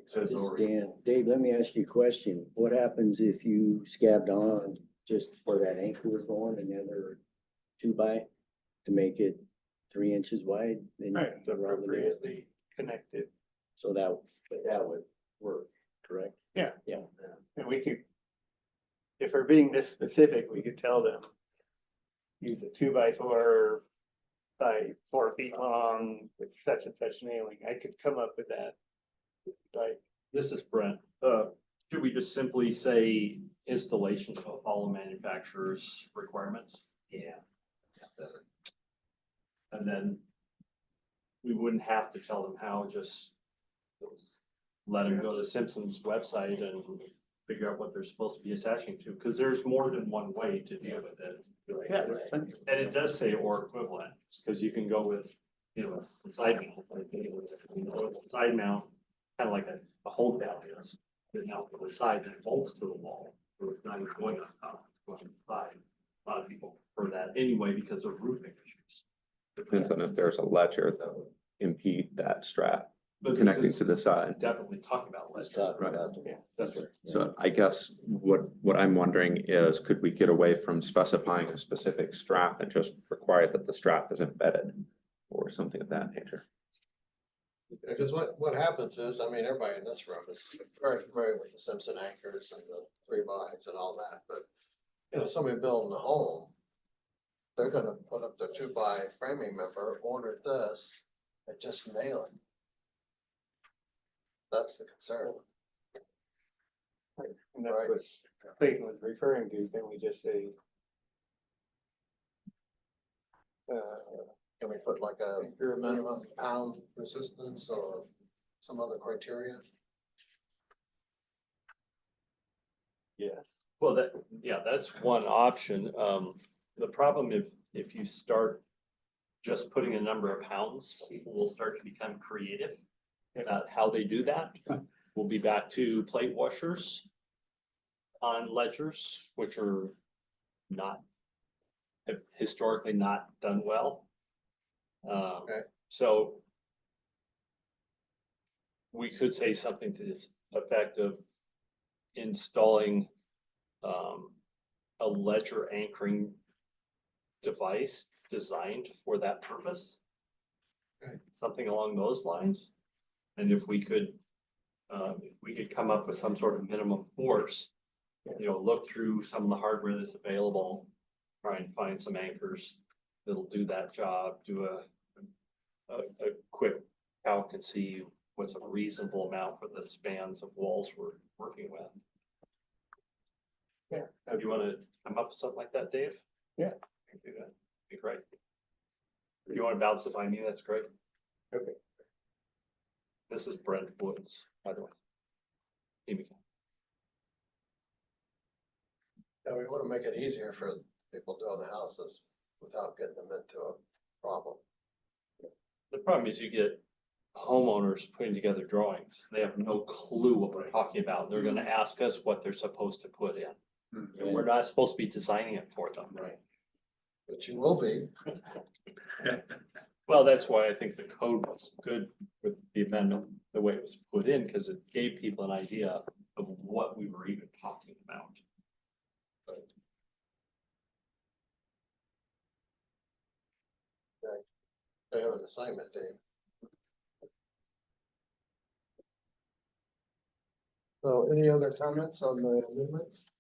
Says this is over. Dan, Dave, let me ask you a question. What happens if you scabbed on just where that anchor was going and the other 2x to make it 3 inches wide? Then you right, put it around the nail. appropriately connected. So that would work, correct? Yeah. Yeah. And we could, if we're being this specific, we could tell them, use a 2x4 by 4 feet long with such and such nailing. I could come up with that. Like, This is Brent. Should we just simply say installations will follow manufacturer's requirements? Yeah. And then we wouldn't have to tell them how, just let them go to Simpson's website and figure out what they're supposed to be attaching to, because there's more than one way to deal with it. yeah, there's plenty. And it does say or equivalent, because you can go with, a side mount, like, side mount, kind of like a hold down is. But now for the side that bolts to the wall, so it's not even going on top, it's going on the side. A lot of people prefer that anyway because of roofing issues. Depends on if there's a ledger that would impede that strap But this connecting is to the side. Definitely talking about Let's ledger. talk Right. about the. Yeah, that's right. So I guess what I'm wondering is, could we get away from specifying a specific strap and just require that the strap is embedded or something of that nature? Because what happens is, I mean, everybody in this room is very familiar with the Simpson anchors and the 3x and all that, but somebody building a home, they're gonna put up the 2x framing member, order this, and just nail it. That's the concern. and that's Right. what Clayton was referring to, then we just say. Can we put like a minimum pound resistance or some other criteria? Yes. Well, that's one option. The problem if you start just putting a number of pounds, people will start to become creative about how they do that. We'll be back to plate washers on ledgers, which are have historically not done well. Okay. So we could say something to this effect of installing a ledger anchoring device designed for that purpose. Okay. Something along those lines. And if we could come up with some sort of minimum force, look through some of the hardware that's available, try and find some anchors that'll do that job, do a quick calc and see what's a reasonable amount for the spans of walls we're working with. Yeah. Do you want to come up with something like that, Dave? Yeah. I can do that. Be great. If you want to bounce it by me, that's great. Okay. This is Brent Woods, by the way. Here we go. Yeah, we want to make it easier for people doing the houses without getting them into a problem. The problem is you get homeowners putting together drawings. They have no clue what we're talking about. They're gonna ask us what they're supposed to put in. And we're not supposed to be designing it for them. Right. But you will be. Well, that's why I think the code was good with the amendment, the way it was put in, because it gave people an idea of what we were even talking about. I have an assignment, Dave. So any other comments on the amendments?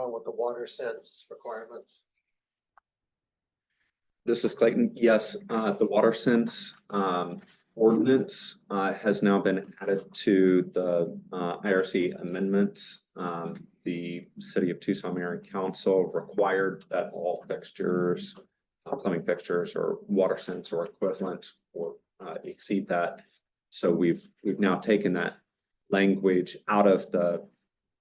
With the water sense requirements? This is Clayton. Yes, the water sense ordinance has now been added to the IRC amendments. The City of Tucson Mayor and Council required that all fixtures, plumbing fixtures or water sense or equivalent or exceed that. So we've now taken that language out of the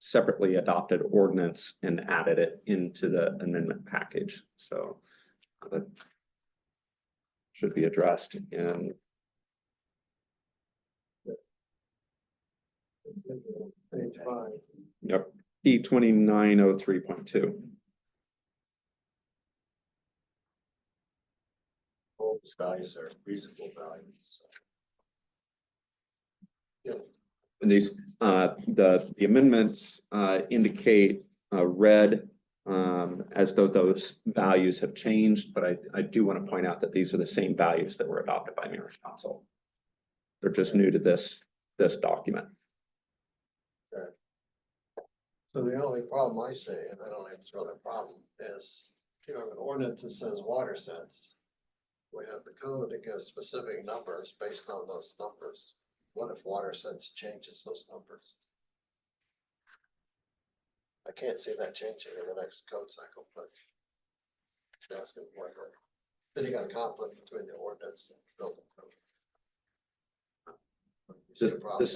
separately adopted ordinance and added it into the amendment package. So that should be addressed in Page 5. yep, E2903.2. Those values are reasonable values. And these, the amendments indicate red as though those values have changed, but I do want to point out that these are the same values that were adopted by Mayor's Council. They're just new to this document. So the only problem I see, and I don't think it's really a problem, is you have an ordinance that says water sense. We have the code that gives specific numbers based on those numbers. What if water sense changes those numbers? I can't see that changing in the next code cycle, but asking what, then you got a conflict between the ordinance and building code. You see a problem?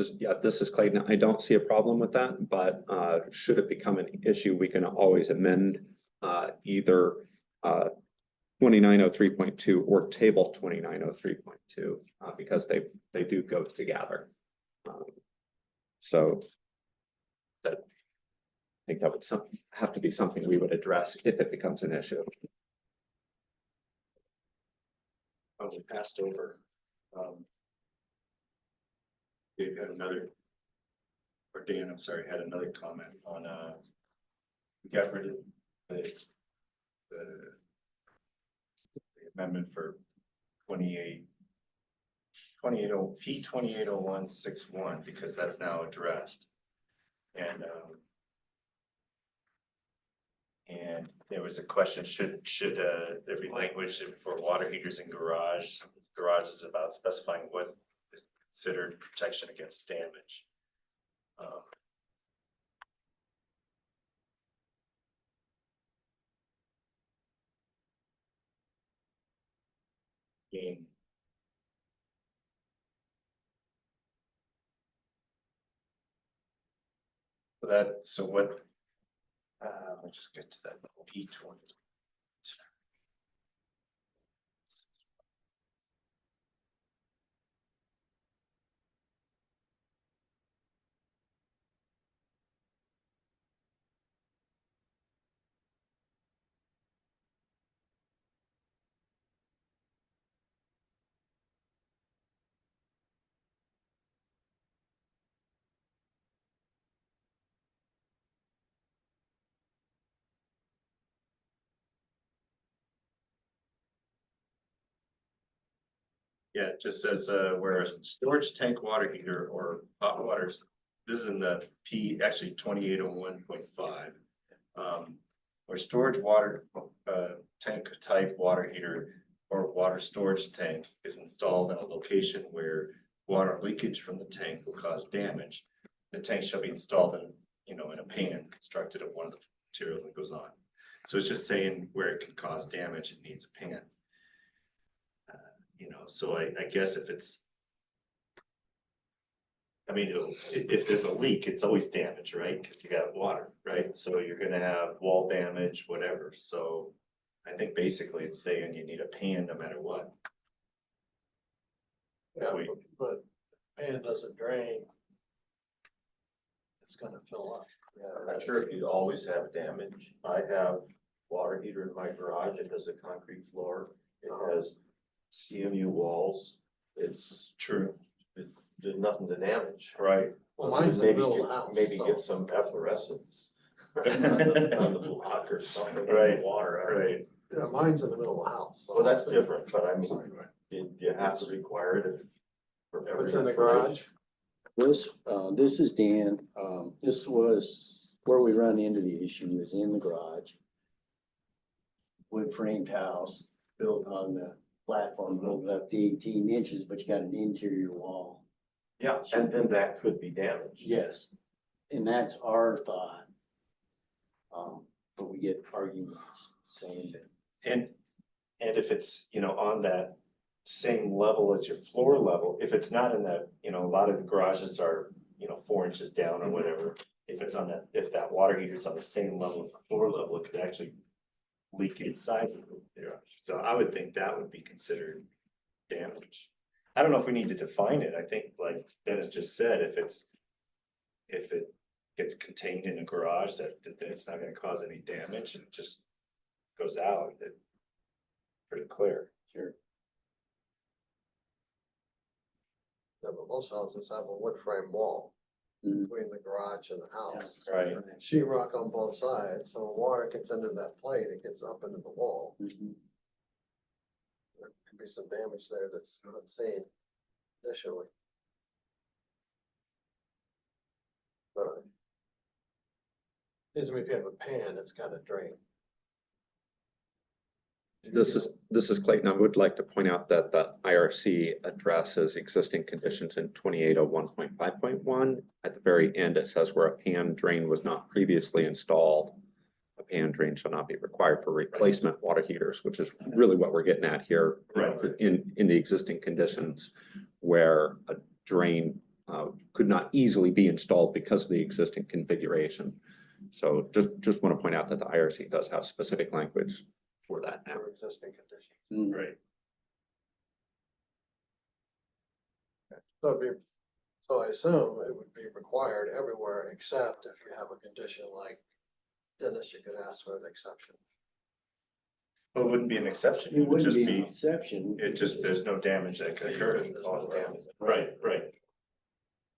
This is Clayton. I don't see a problem with that, but should it become an issue, we can always amend either 2903.2 or table 2903.2 because they do go together. So that I think that would have to be something we would address if it becomes an issue. I was passed over. Dave had another, or Dan, I'm sorry, had another comment on, we got rid of the amendment for 280161 because that's now addressed. And there was a question, should there be language for water heaters in garages about specifying what is considered protection against damage? Again, so what, I'll just get to that P20. Yeah, it just says, where a storage tank water heater or hot waters, this is in the actually 2801.5. Or storage water, tank type water heater or water storage tank is installed in a location where water leakage from the tank will cause damage. The tank shall be installed in a pan constructed of one of the materials that goes on. So it's just saying where it can cause damage, it needs a pan. So I guess if it's. I mean, if there's a leak, it's always damage, right? Cause you got water, right? So you're gonna have wall damage, whatever. So I think basically it's saying you need a pan no matter what. Yeah, We- but pan doesn't drain. It's gonna fill up. I'm not sure if you'd always have damage. I have water heater in my garage. It has a concrete floor. It has CMU walls. It's True. it did nothing to damage. Right. Well, mine's in the Maybe middle of get- the house, Maybe so- get some efflorescence on the block or something in the Right, water. I don't know. Right. Yeah, mine's in the middle of the house. so- Well, that's different, but I mean, you have to require it for every What's in the installation. garage? This is Dan. This was where we run into the issue is in the garage. Wood framed house built on the platform, built up to 18 inches, but you got an interior wall. Yeah, and then that could be damaged. Yes, and that's our thought. But we get arguments saying that. And if it's, on that same level as your floor level, if it's not in that, a lot of the garages are, 4 inches down or whatever. If it's on that, if that water heater is on the same level as the floor level, it could actually leak inside the garage. So I would think that would be considered damage. I don't know if we need to define it. I think like Dennis just said, if it gets contained in a garage, that it's not gonna cause any damage and it just goes out, it's pretty clear. Sure. Yeah, but most houses have a wood frame wall Mhm. between the garage and the house. Right. Sheet rock on both sides, so when water gets into that plate, it gets up into the wall. Mhm. There could be some damage there that's unseen initially. But seems to me if you have a pan, it's gotta drain. This is Clayton. I would like to point out that the IRC addresses existing conditions in 2801.5.1. At the very end, it says where a pan drain was not previously installed, a pan drain shall not be required for replacement water heaters, which is really what we're getting at here. Right. In the existing conditions where a drain could not easily be installed because of the existing configuration. So just want to point out that the IRC does have specific language for that now. For existing conditions. Mhm. Right. So I assume it would be required everywhere except if you have a condition like Dennis, you could ask for an exception. Well, it wouldn't be an exception. It It would wouldn't just be an be, exception. there's no damage that could occur. It cause damage. Right.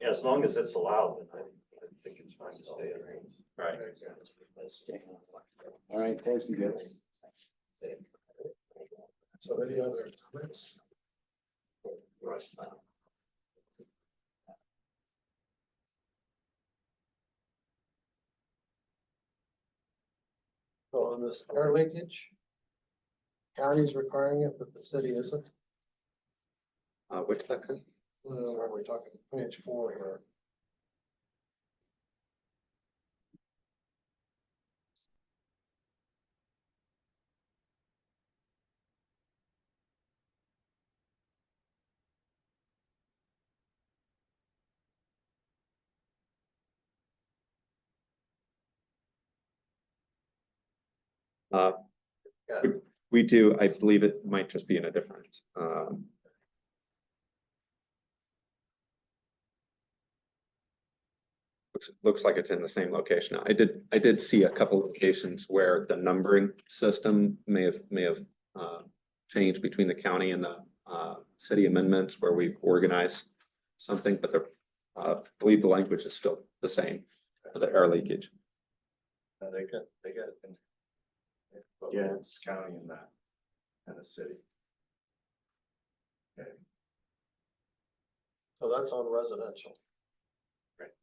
Yeah, as long as it's allowed, then I think it's fine to stay in range. Right. Okay. All right, thank you, guys. So any other comments? So on this air leakage, county's requiring it, but the city isn't. Which section? Are we talking page 4 here? Uh, Yeah. We do, I believe it might just be in a different, looks like it's in the same location. I did see a couple of locations where the numbering system may have changed between the county and the city amendments where we've organized something, but I believe the language is still the same for the air leakage. They got it. Yeah. It's county and that, and the city. Okay. So that's on residential.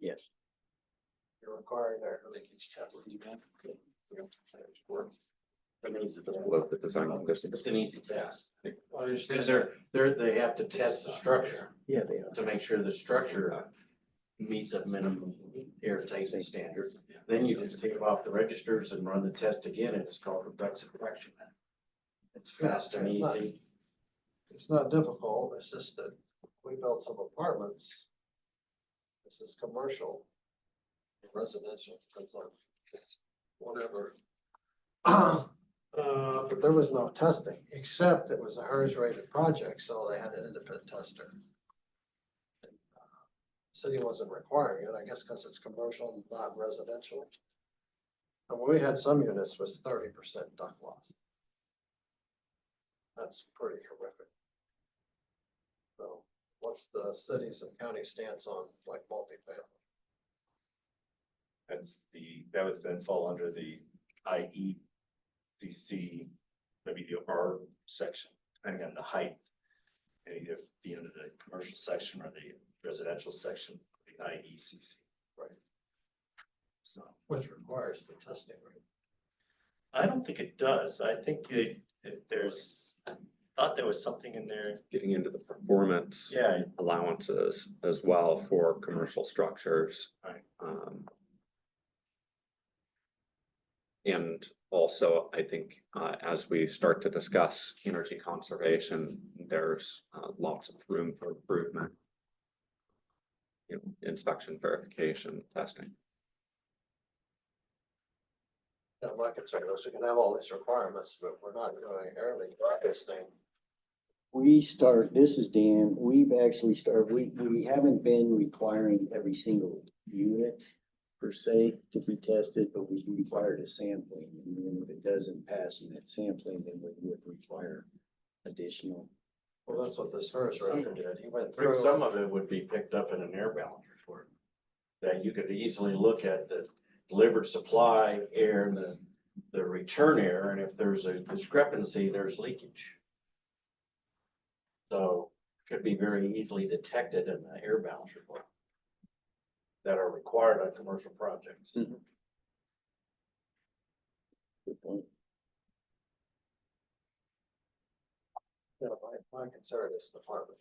Yes. You're requiring their leakage test. Below the design It's conditions. an easy test. Well, you Because should- they have to test the structure Yeah, they are. to make sure the structure meets a minimum airtight standard. Then you just take off the registers and run the test again, and it's called a ducts correction. It's fast and easy. It's not difficult, it's just that we built some apartments. This is commercial. Residential, depends on whatever. But there was no testing, except it was a HERS rated project, so they had an independent tester. City wasn't requiring it, I guess, because it's commercial, not residential. And we had some units with 30% duct loss. That's pretty horrific. So what's the cities and county stance on like multifamily? That would then fall under the IECC, maybe the R section, depending on the height. And if be under the commercial section or the residential section, the IECC. Right. So Which requires the testing, right? I don't think it does. I think there's, I thought there was something in there. Getting into the performance Yeah, allowances as well for commercial structures. Right. And also, I think, as we start to discuss energy conservation, there's, lots of room for improvement. You know, inspection, verification, testing. Yeah, my concern is we can have all these requirements, but we're not doing air leak testing. This is Dan, we've actually started, we haven't been requiring every single unit per se to be tested, but we required a sampling. And then if it doesn't pass in that sampling, then we would require additional. Well, that's what this first record did. He went I think through. some of it would be picked up in an air balance report. That you could easily look at the delivered supply air and the return air, and if there's a discrepancy, there's leakage. So could be very easily detected in the air balance report. That are required on commercial projects. Good point. Yeah, my concern is the apartment.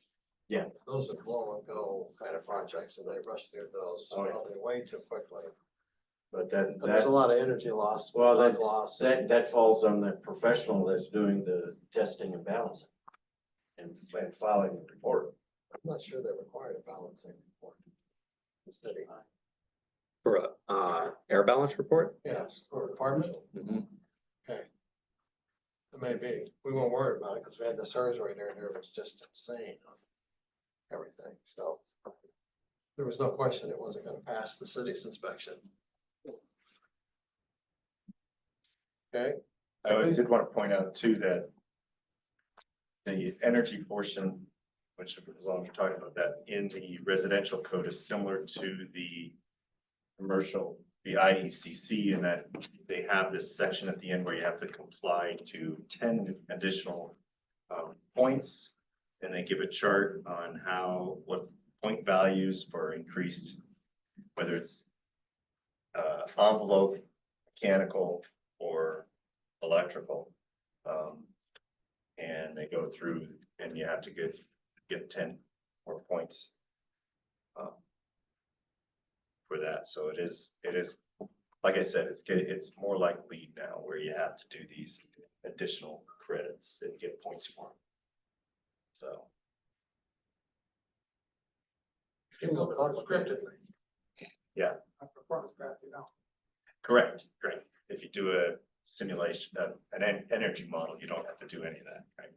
Yeah. Those are blow and go kind of projects and they rush through those Oh, yeah. probably way too quickly. But then And there's a that, lot of energy loss. Well, duct loss. that falls on the professional that's doing the testing and balancing. And filing the report. I'm not sure they required a balancing report. The city. For a, air balance report? Yes, or apartment. Mhm. Okay. It may be. We won't worry about it because we had this HERS right here and it was just insane on everything. So there was no question it wasn't going to pass the city's inspection. Okay. I did want to point out too that the energy portion, which as long as we're talking about that, in the residential code is similar to the commercial, the IECC, in that they have this section at the end where you have to comply to 10 additional points. And they give a chart on what point values for increased, whether it's envelope, mechanical, or electrical. And they go through and you have to get 10 more points for that. So it is, like I said, it's more like LEED now where you have to do these additional credits and get points for them. So. Scriptedly. Yeah. Performance graphic, you know. Correct. If you do a simulation, an energy model, you don't have to do any of that, right?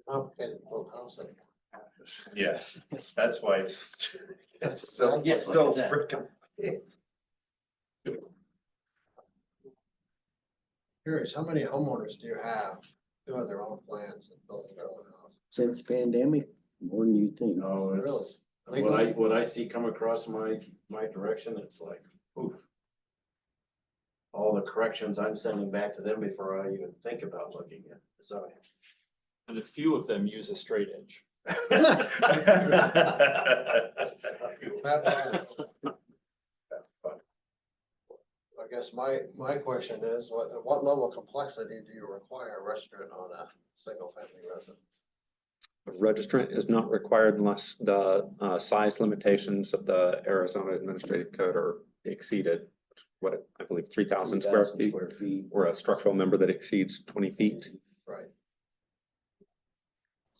Complicated whole house anymore. Yes, that's why it's so, Yes, so look at that. freaking. Curious, how many homeowners do you have doing their own plans and building their own house? Since pandemic, more than you think. No, Really? it's, what I see come across my direction, it's like, oof. all the corrections I'm sending back to them before I even think about looking at the zoning. And a few of them use a straight edge. I guess my question is, what level of complexity do you require a restaurant on a single family residence? A registrant is not required unless the size limitations of the Arizona Administrative Code are exceeded. What, I believe 3,000 square 3,000 feet, square feet. or a structural member that exceeds 20 feet. Right.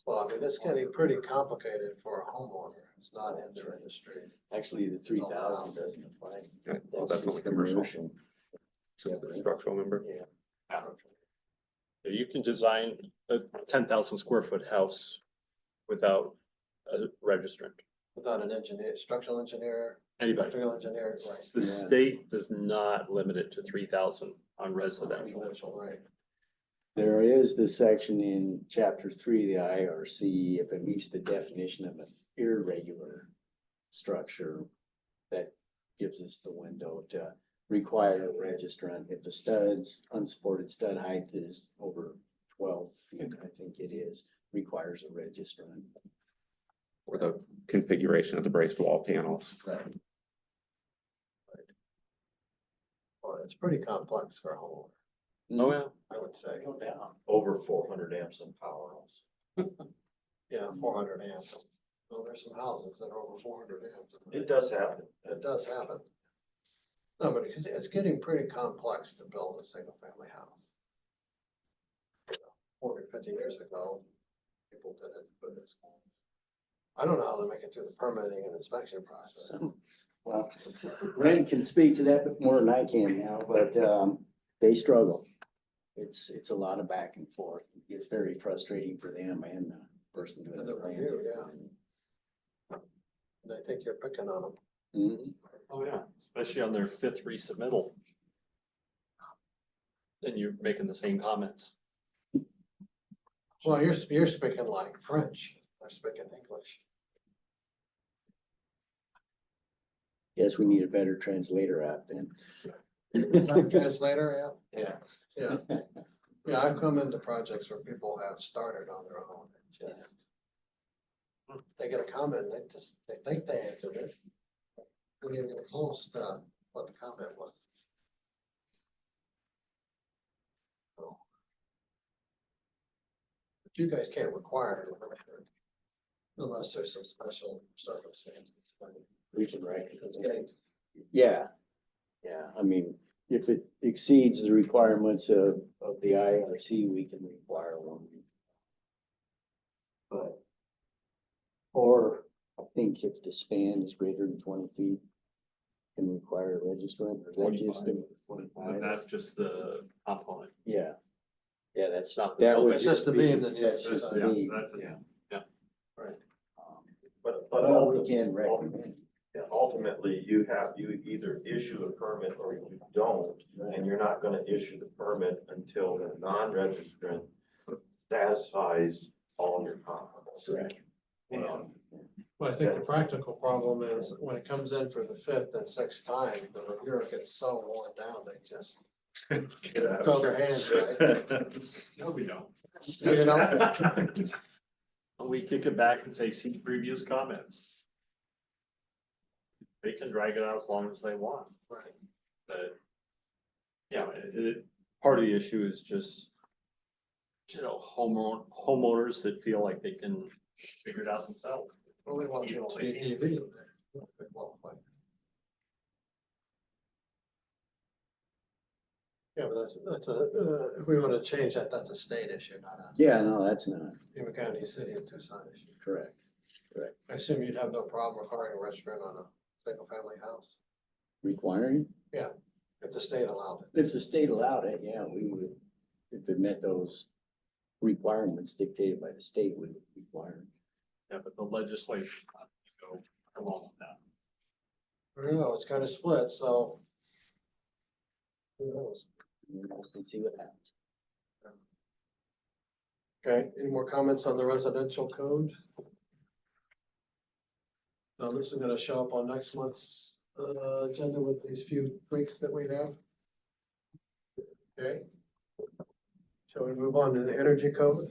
Well, I mean, it's getting pretty complicated for a homeowner. It's not in their industry. Actually, the 3,000 doesn't apply. Okay, well, that's only just commercial. Just the Yeah. structural member. Yeah. You can design a 10,000 square foot house without a registrant. Without an engineer, structural engineer, Anybody. electrical engineer, right? The Yeah. state does not limit it to 3,000 on residential. Residential, right. There is the section in chapter 3, the IRC, if it meets the definition of an irregular structure, that gives us the window to require a registrant. If the unsupported stud height is over 12 feet, I think it is, requires a registrant. Or the configuration of the braced wall panels. Right. Well, it's pretty complex for a homeowner, Oh, yeah. I would say. No doubt. Over 400 amps in power also. Yeah, 400 amps. Well, there's some houses that are over 400 amps. It does happen. It does happen. No, but it's getting pretty complex to build a single family house. 40, 50 years ago, people did it, but I don't know how they make it through the permitting and inspection process. So, well, Ren can speak to that more than I can now, but they struggle. It's a lot of back and forth. It's very frustrating for them and the person doing And the the plans. review, yeah. And I think you're picking on them. Mhm. Oh, yeah, especially on their fifth resubmittal. And you're making the same comments. Well, you're speaking like French, they're speaking English. Guess we need a better translator app then. Translator, Yeah. yeah. Yeah, I've come into projects where people have started on their own and just. They get a comment, they think they answered it. They didn't get close to what the comment was. So. But you guys can't require it. Unless there's some special circumstances. We can write It's it. getting, Yeah. Yeah, I mean, if it exceeds the requirements of the IRC, we can require one. But, or I think if the span is greater than 20 feet, can require a registrant, or is that just? 25. But that's just the component. Yeah. Yeah, that's It's not. that would It's just the beam that needs That's to just be the done. beam, That's just- yeah. right. But Well, we can recommend. yeah, ultimately, you either issue a permit or you don't, and you're not gonna issue the permit until the non-registrant satisfies all your comments. Correct. Well, I think the practical problem is when it comes in for the fifth and sixth time, the reviewer gets so worn down, they just Get out. throw their hands, right? No, we don't. You know? We kick it back and say, see previous comments. They can drag it out as long as they want. Right. But, yeah, part of the issue is just, homeowners that feel like they can figure it out themselves. Well, they want to see TV. They qualify. Yeah, but if we want to change that, that's a state issue, not a Yeah, no, that's not Pima County, City of Tucson issue. correct. I assume you'd have no problem requiring a restaurant on a single family house, Requiring, if the state allowed it. if the state allowed it, yeah, we would, if it met those requirements dictated by the state, we would require. Yeah, but the legislation, go along with that. I don't know, it's kind of split, so. Who knows? We'll see what happens. Okay, any more comments on the residential code? So this is gonna show up on next month's agenda with these few tweaks that we have. Okay. Shall we move on to the energy code?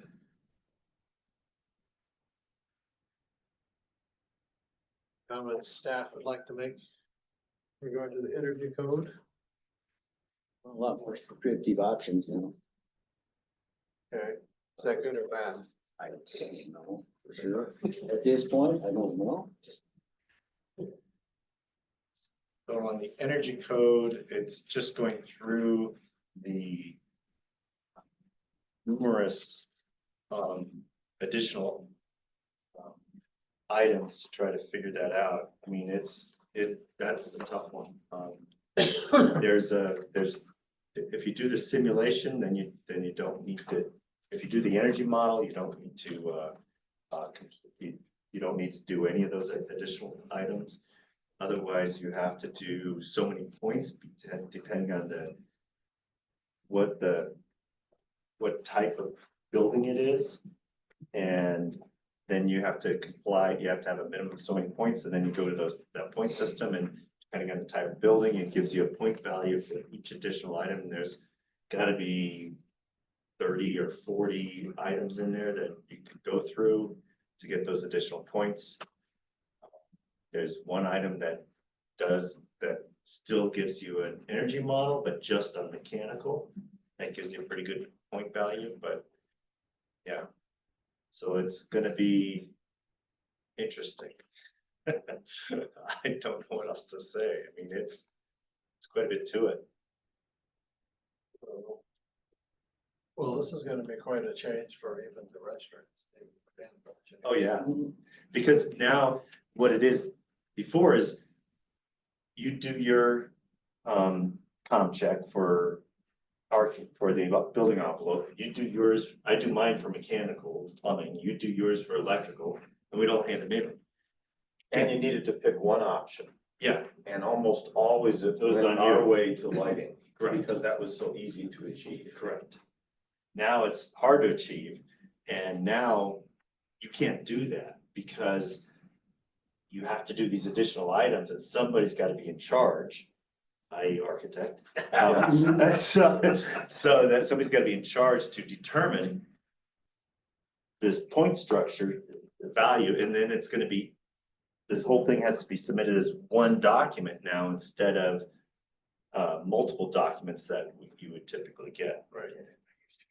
Comments staff would like to make regarding the energy code? A lot more prescriptive options now. Okay, is that good or bad? I don't know, for sure. At this point, I don't know. So on the energy code, it's just going through the numerous additional items to try to figure that out. I mean, that's a tough one. There's, if you do the simulation, then you don't need to, if you do the energy model, you don't need to, you don't need to do any of those additional items. Otherwise, you have to do so many points depending on what type of building it is. And then you have to comply, you have to have a minimum of so many points, and then you go to that point system, and depending on the type of building, it gives you a point value for each additional item. And there's gotta be 30 or 40 items in there that you could go through to get those additional points. There's one item that still gives you an energy model, but just on mechanical. That gives you a pretty good point value, but yeah. So it's gonna be interesting. I don't know what else to say. I mean, it's quite a bit to it. Well, this is gonna be quite a change for even the restaurants. Oh, yeah, because now what it is before is you do your com check for the building envelope, you do yours, I do mine for mechanical plumbing, you do yours for electrical, and we don't hand them in. And you needed to pick one option, Yeah, and almost always it Those went on our you. way to lighting, Correct. because that was so easy to achieve. correct. Now it's hard to achieve, and now you can't do that because you have to do these additional items, and somebody's gotta be in charge, i.e. architect. So that somebody's gotta be in charge to determine this point structure, the value, and then it's gonna be, this whole thing has to be submitted as one document now instead of multiple documents that you would typically get. Right.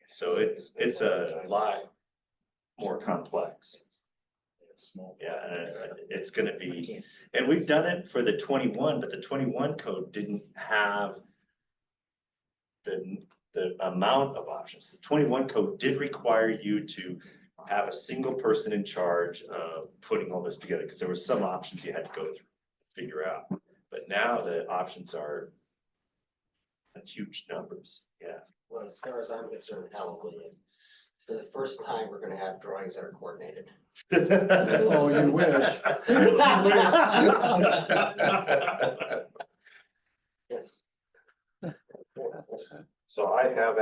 So it's a lot more complex. Yeah, and it's gonna be, and we've done it for the 21, but the 21 code didn't have the amount of options. The 21 code did require you to have a single person in charge of putting all this together, because there were some options you had to go through, figure out. But now the options are huge numbers, yeah. Well, as far as I'm concerned, hallelujah. For the first time, we're gonna have drawings that are coordinated. Oh, you wish. So I have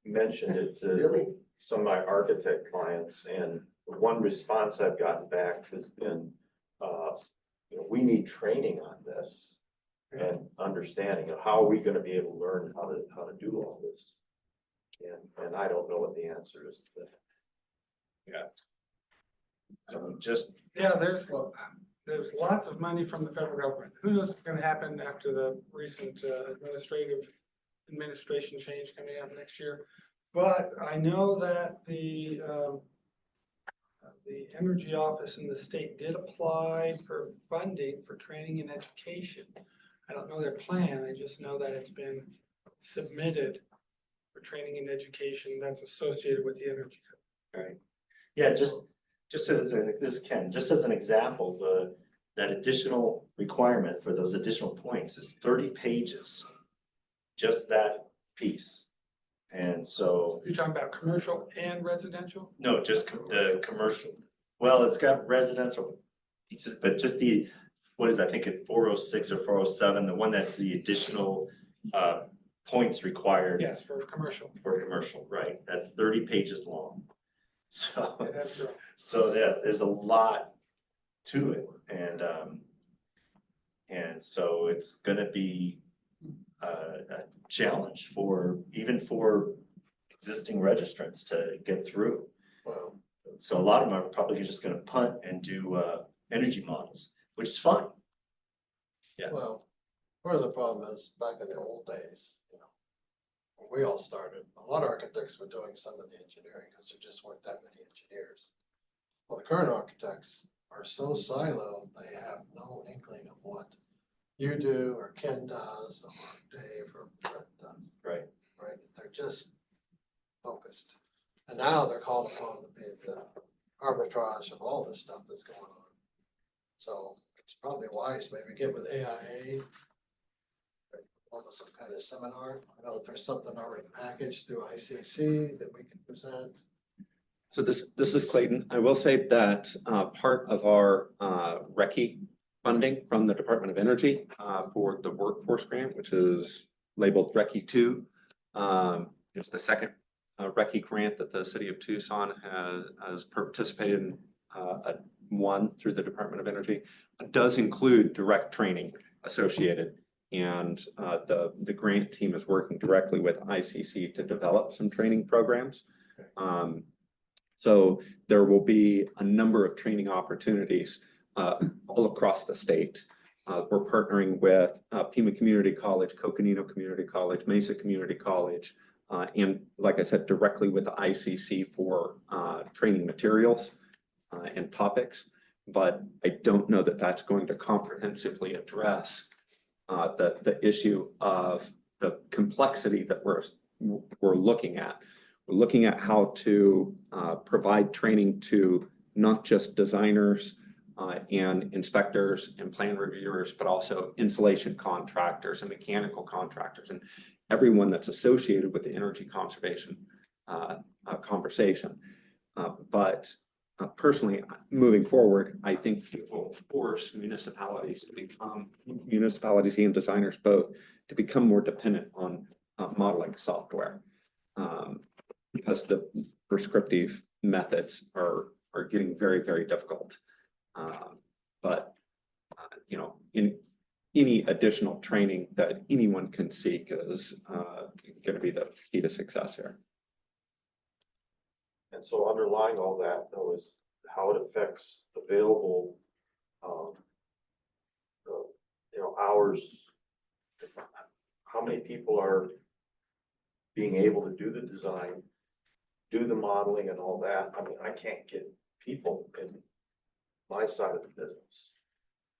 mentioned it to Really? some of my architect clients, and the one response I've gotten back has been, we need training on this. And understanding of how are we gonna be able to learn how to do all this? And I don't know what the answer is to that. Yeah, there's lots of money from the federal government. Who knows what's gonna happen after the recent administration change coming up next year? But I know that the energy office in the state did apply for funding for training and education. I don't know their plan, I just know that it's been submitted for training and education that's associated with the energy code. Right. Yeah, just as just as an example, that additional requirement for those additional points is 30 pages. Just that piece. And so, You're talking about commercial and residential? no, just the commercial. Well, it's got residential pieces, but just what is, I think at 406 or 407, the one that's the additional points required. Yes, for commercial. For commercial, right, that's 30 pages long. So, It has to- there's a lot to it, and so it's gonna be a challenge for, even for existing registrants to get through. Well, So a lot of them are probably just gonna punt and do, energy models, which is fine. Yeah. well, part of the problem is back in the old days, you know, when we all started, a lot of architects were doing some of the engineering because there just weren't that many engineers. Well, the current architects are so siloed, they have no inkling of what you do or Ken does or Dave or Brett does, Right. right? They're just focused. And now they're called upon to be the arbitrage of all this stuff that's going on. So it's probably wise, maybe get with AIA. Hold some kind of seminar. I know if there's something already packaged through ICC that we can present. So this is Clayton. I will say that part of our RECCE funding from the Department of Energy for the workforce grant, which is labeled RECCE 2. It's the second RECCE grant that the city of Tucson has participated in, won through the Department of Energy. It does include direct training associated. And the grant team is working directly with ICC to develop some training programs. So there will be a number of training opportunities all across the state. We're partnering with Pima Community College, Coconino Community College, Mesa Community College, and like I said, directly with the ICC for training materials and topics. But I don't know that that's going to comprehensively address the issue of the complexity that we're looking at. We're looking at how to provide training to not just designers and inspectors and plan reviewers, but also insulation contractors and mechanical contractors and everyone that's associated with the energy conservation conversation. But personally, moving forward, I think it will force municipalities and designers both to become more dependent on modeling software. Because the prescriptive methods are getting very, very difficult. But you know, in any additional training that anyone can seek is going to be the key to success here. And so underlying all that though is how it affects available, hours. How many people are being able to do the design, do the modeling and all that. I mean, I can't get people in my side of the business.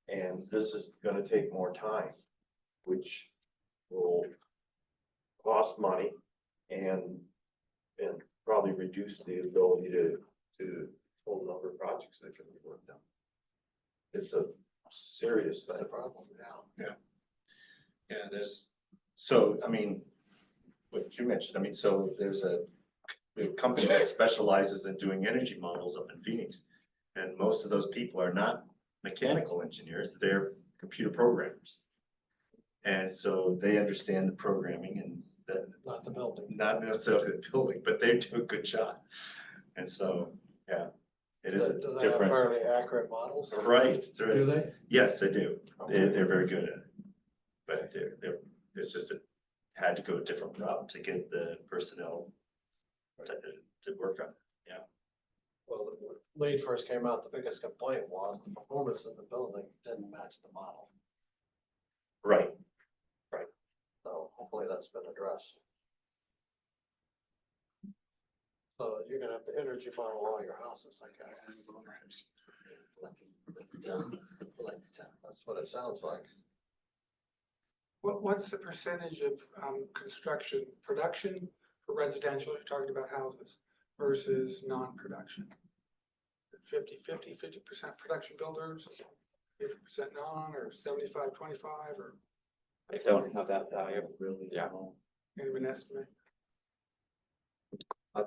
And this is gonna take more time, which will cost money and probably reduce the ability to total number of projects that can be worked on. It's a serious thing. Problem, yeah. Yeah, so, I mean, what you mentioned, I mean, so there's a company that specializes in doing energy models up in Phoenix. And most of those people are not mechanical engineers, they're computer programmers. And so they understand the programming and Not the building. not necessarily the building, but they do a good job. And so, yeah, it is a Do they have different. fairly accurate models? Right. Do they? Yes, they do. Okay. They're very good at it. But it's just had to go a different route to get the personnel to work on it. Yeah. Well, when LEED first came out, the biggest complaint was the performance of the building didn't match the model. Right. So hopefully that's been addressed. So you're gonna have to energy model all your houses, like I have. That's what it sounds like. What's the percentage of construction, production for residential, you're talking about houses, versus non-production? 50% production builders, 50% non, or 75-25, or I don't have that value. Really? Yeah. kind of an estimate?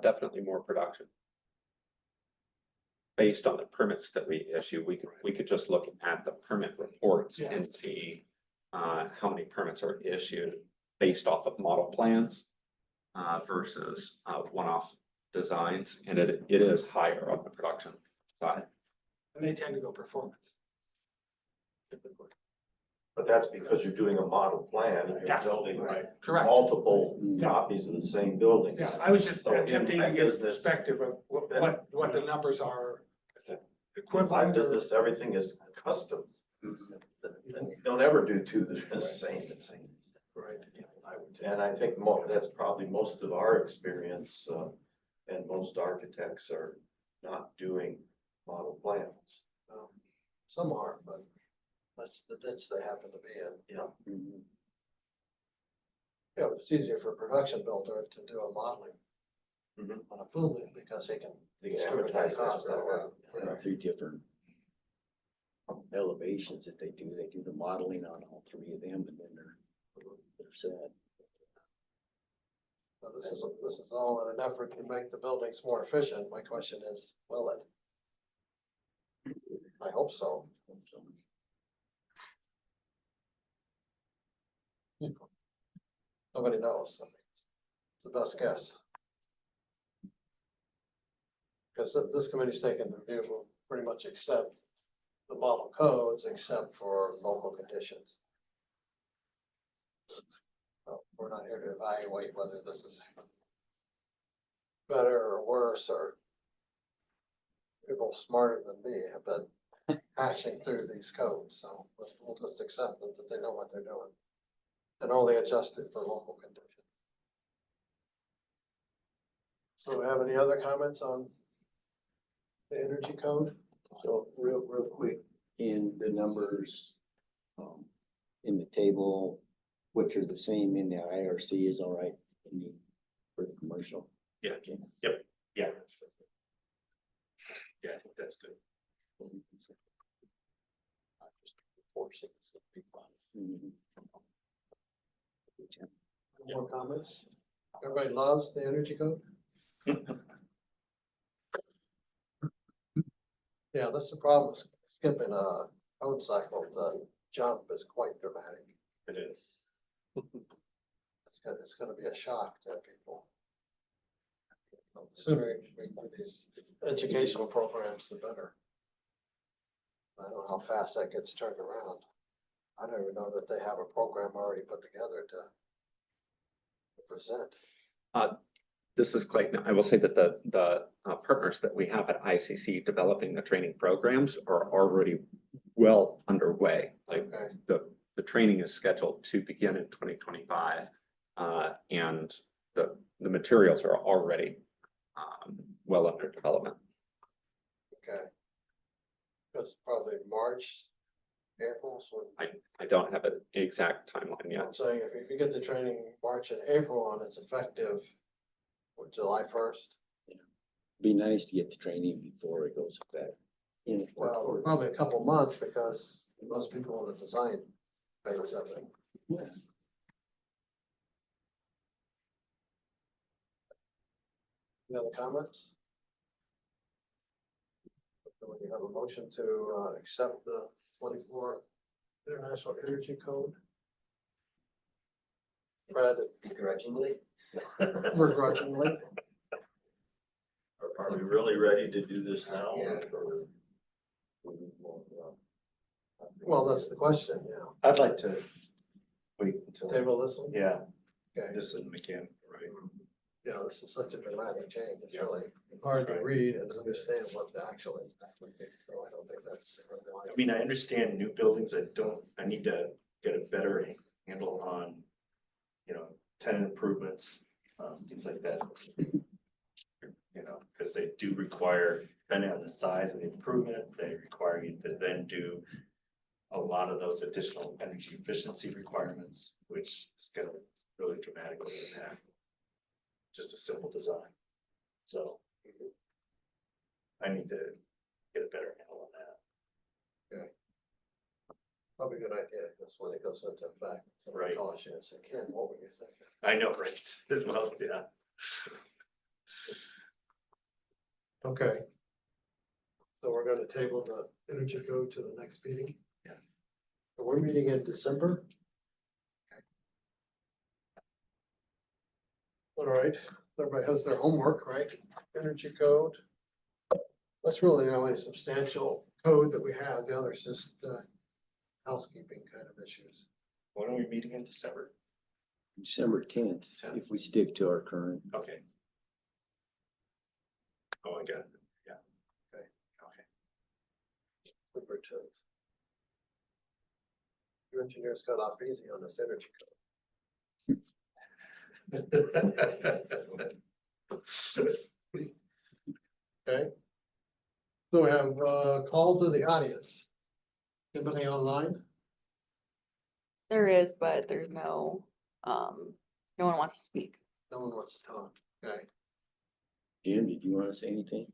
Definitely more production. Based on the permits that we issue, we could just look at the permit reports Yeah. and see how many permits are issued based off of model plans versus one-off designs, and it is higher on the production side. And they tend to go performance. Typically. But that's because you're doing a model plan and you're Yes. building Correct. multiple Mm. copies of the same building. Yeah, I was just So in attempting to my get a business- perspective of what the numbers are. Is it In my equivalent or? business, everything is custom. Don't ever do two that are the same, it seems. Right. And I think that's probably most of our experience, and most architects are not doing model plans. Some are, but that's the ditch they happen to be in. Yeah. Mhm. Yeah, but it's easier for a production builder to do a modeling Mhm. on a building because they can They can distribute that advertise cost that that way. better. Yeah. 3 different elevations that they do the modeling on all 3 of them and then they're set. So this is all in an effort to make the buildings more efficient. My question is, will it? I hope so. Nobody knows. I mean, it's the best guess. Because this committee's taken the view, will pretty much accept the model codes except for local conditions. So we're not here to evaluate whether this is better or worse, or people smarter than me have been hashing through these codes, so we'll just accept that they know what they're doing. And only adjust it for local conditions. So have any other comments on the energy code? So real quick, in the numbers, in the table, which are the same in the IRC is all right for the commercial. Yeah. Okay. Yep, yeah. Yeah, I think that's good. Mhm. More comments? Everybody loves the energy code? Yeah, that's the problem with skipping a code cycle. The jump is quite dramatic. It is. It's gonna be a shock to people. The sooner we do these educational programs, the better. I don't know how fast that gets turned around. I don't even know that they have a program already put together to present. This is Clayton. I will say that the partners that we have at ICC developing the training programs are already well underway. Like Okay, the training is scheduled to begin in 2025. And the materials are already well under development. okay. That's probably March, April, so I don't have an exact timeline yet. I'm saying if you get the training March and April and it's effective, what, July 1st? Be nice to get the training before it goes back. Well, probably a couple months because most people in the design phase of it. Yeah. Any other comments? Do we have a motion to accept the 24 International Energy Code? Fred, Begrudgingly. begrudgingly. Are we really ready to do this now? Yeah. Or- Well, that's the question, yeah. I'd like to wait until, Table this one? yeah, Okay, this is mechanical, right? yeah, this is such a dramatic change. It's really hard to read and understand what the actual impact would be, so I don't think that's. I mean, I understand new buildings, I need to get a better handle on, tenant improvements, things like that. Because they do require, depending on the size of the improvement, they require you to then do a lot of those additional energy efficiency requirements, which is gonna really dramatically impact just a simple design. So I need to get a better handle on that. Probably a good idea, because when it goes into effect, somebody Right. calls you and say, Ken, what were you thinking? I know, right? Well, yeah. Okay. So we're gonna table the energy code to the next meeting? Yeah. So we're meeting in December? All right, everybody has their homework, right? Energy code. That's really the only substantial code that we have. The others just housekeeping kind of issues. When are we meeting in December? December 10th, if we stick to our current. Okay. Oh, I got it. Yeah. Okay. Number 10. Your engineers got off easy on this energy code. Okay. So we have call to the audience. Anybody online? There is, but there's no, no one wants to speak. No one wants to talk. Okay. Jim, did you want to say anything?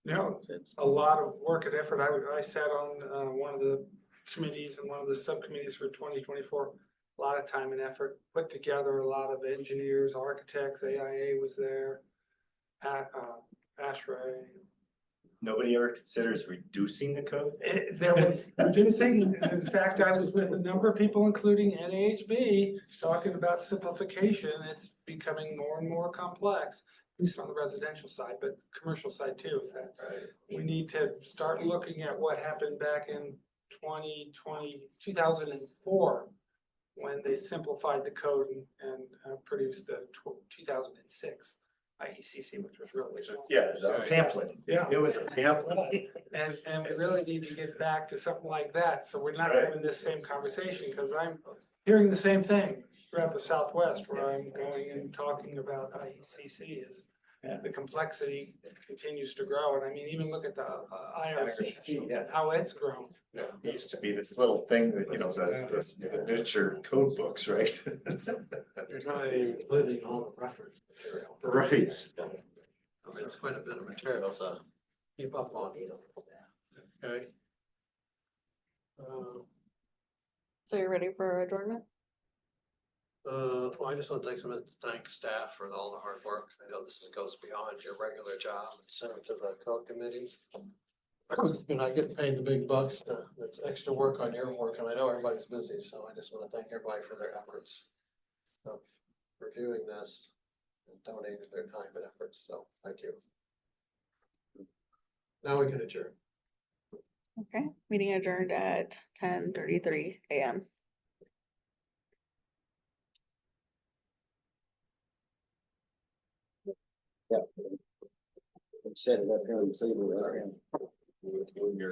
No, a lot of work and effort. I sat on one of the committees and one of the subcommittees for 2024. A lot of time and effort, put together a lot of engineers, architects, AIA was there. ASHRAE. Nobody ever considers reducing the code? There was, in fact, I was with a number of people, including NAHB, talking about simplification. It's becoming more and more complex, at least on the residential side, but commercial side too, is that we need to start looking at what happened back in 2004, when they simplified the code and produced the 2006 IECC, which was really small. Yeah, the pamphlet. Yeah. It was a pamphlet. And we really need to get back to something like that, so we're not Right. having this same conversation, because I'm hearing the same thing throughout the Southwest, where I'm going and talking about IECC is the complexity continues to grow, and I mean, even look at the IRC, Yeah. how it's grown. It used to be this little thing that, you know, the miniature code books, right? You're not even including all the reference material. Right. I mean, it's quite a bit of material to keep up on. Okay. So you're ready for adjournment? Well, I just want to take a minute to thank staff for all the hard work. I know this goes beyond your regular job. Send it to the code committees. You're not getting paid the big bucks. It's extra work on your work, and I know everybody's busy, so I just want to thank everybody for their efforts of reviewing this and donating their time and efforts. So thank you. Now we can adjourn. Okay, meeting adjourned at 10:33 a.m. Yeah. Set it up here on the table right now. When you're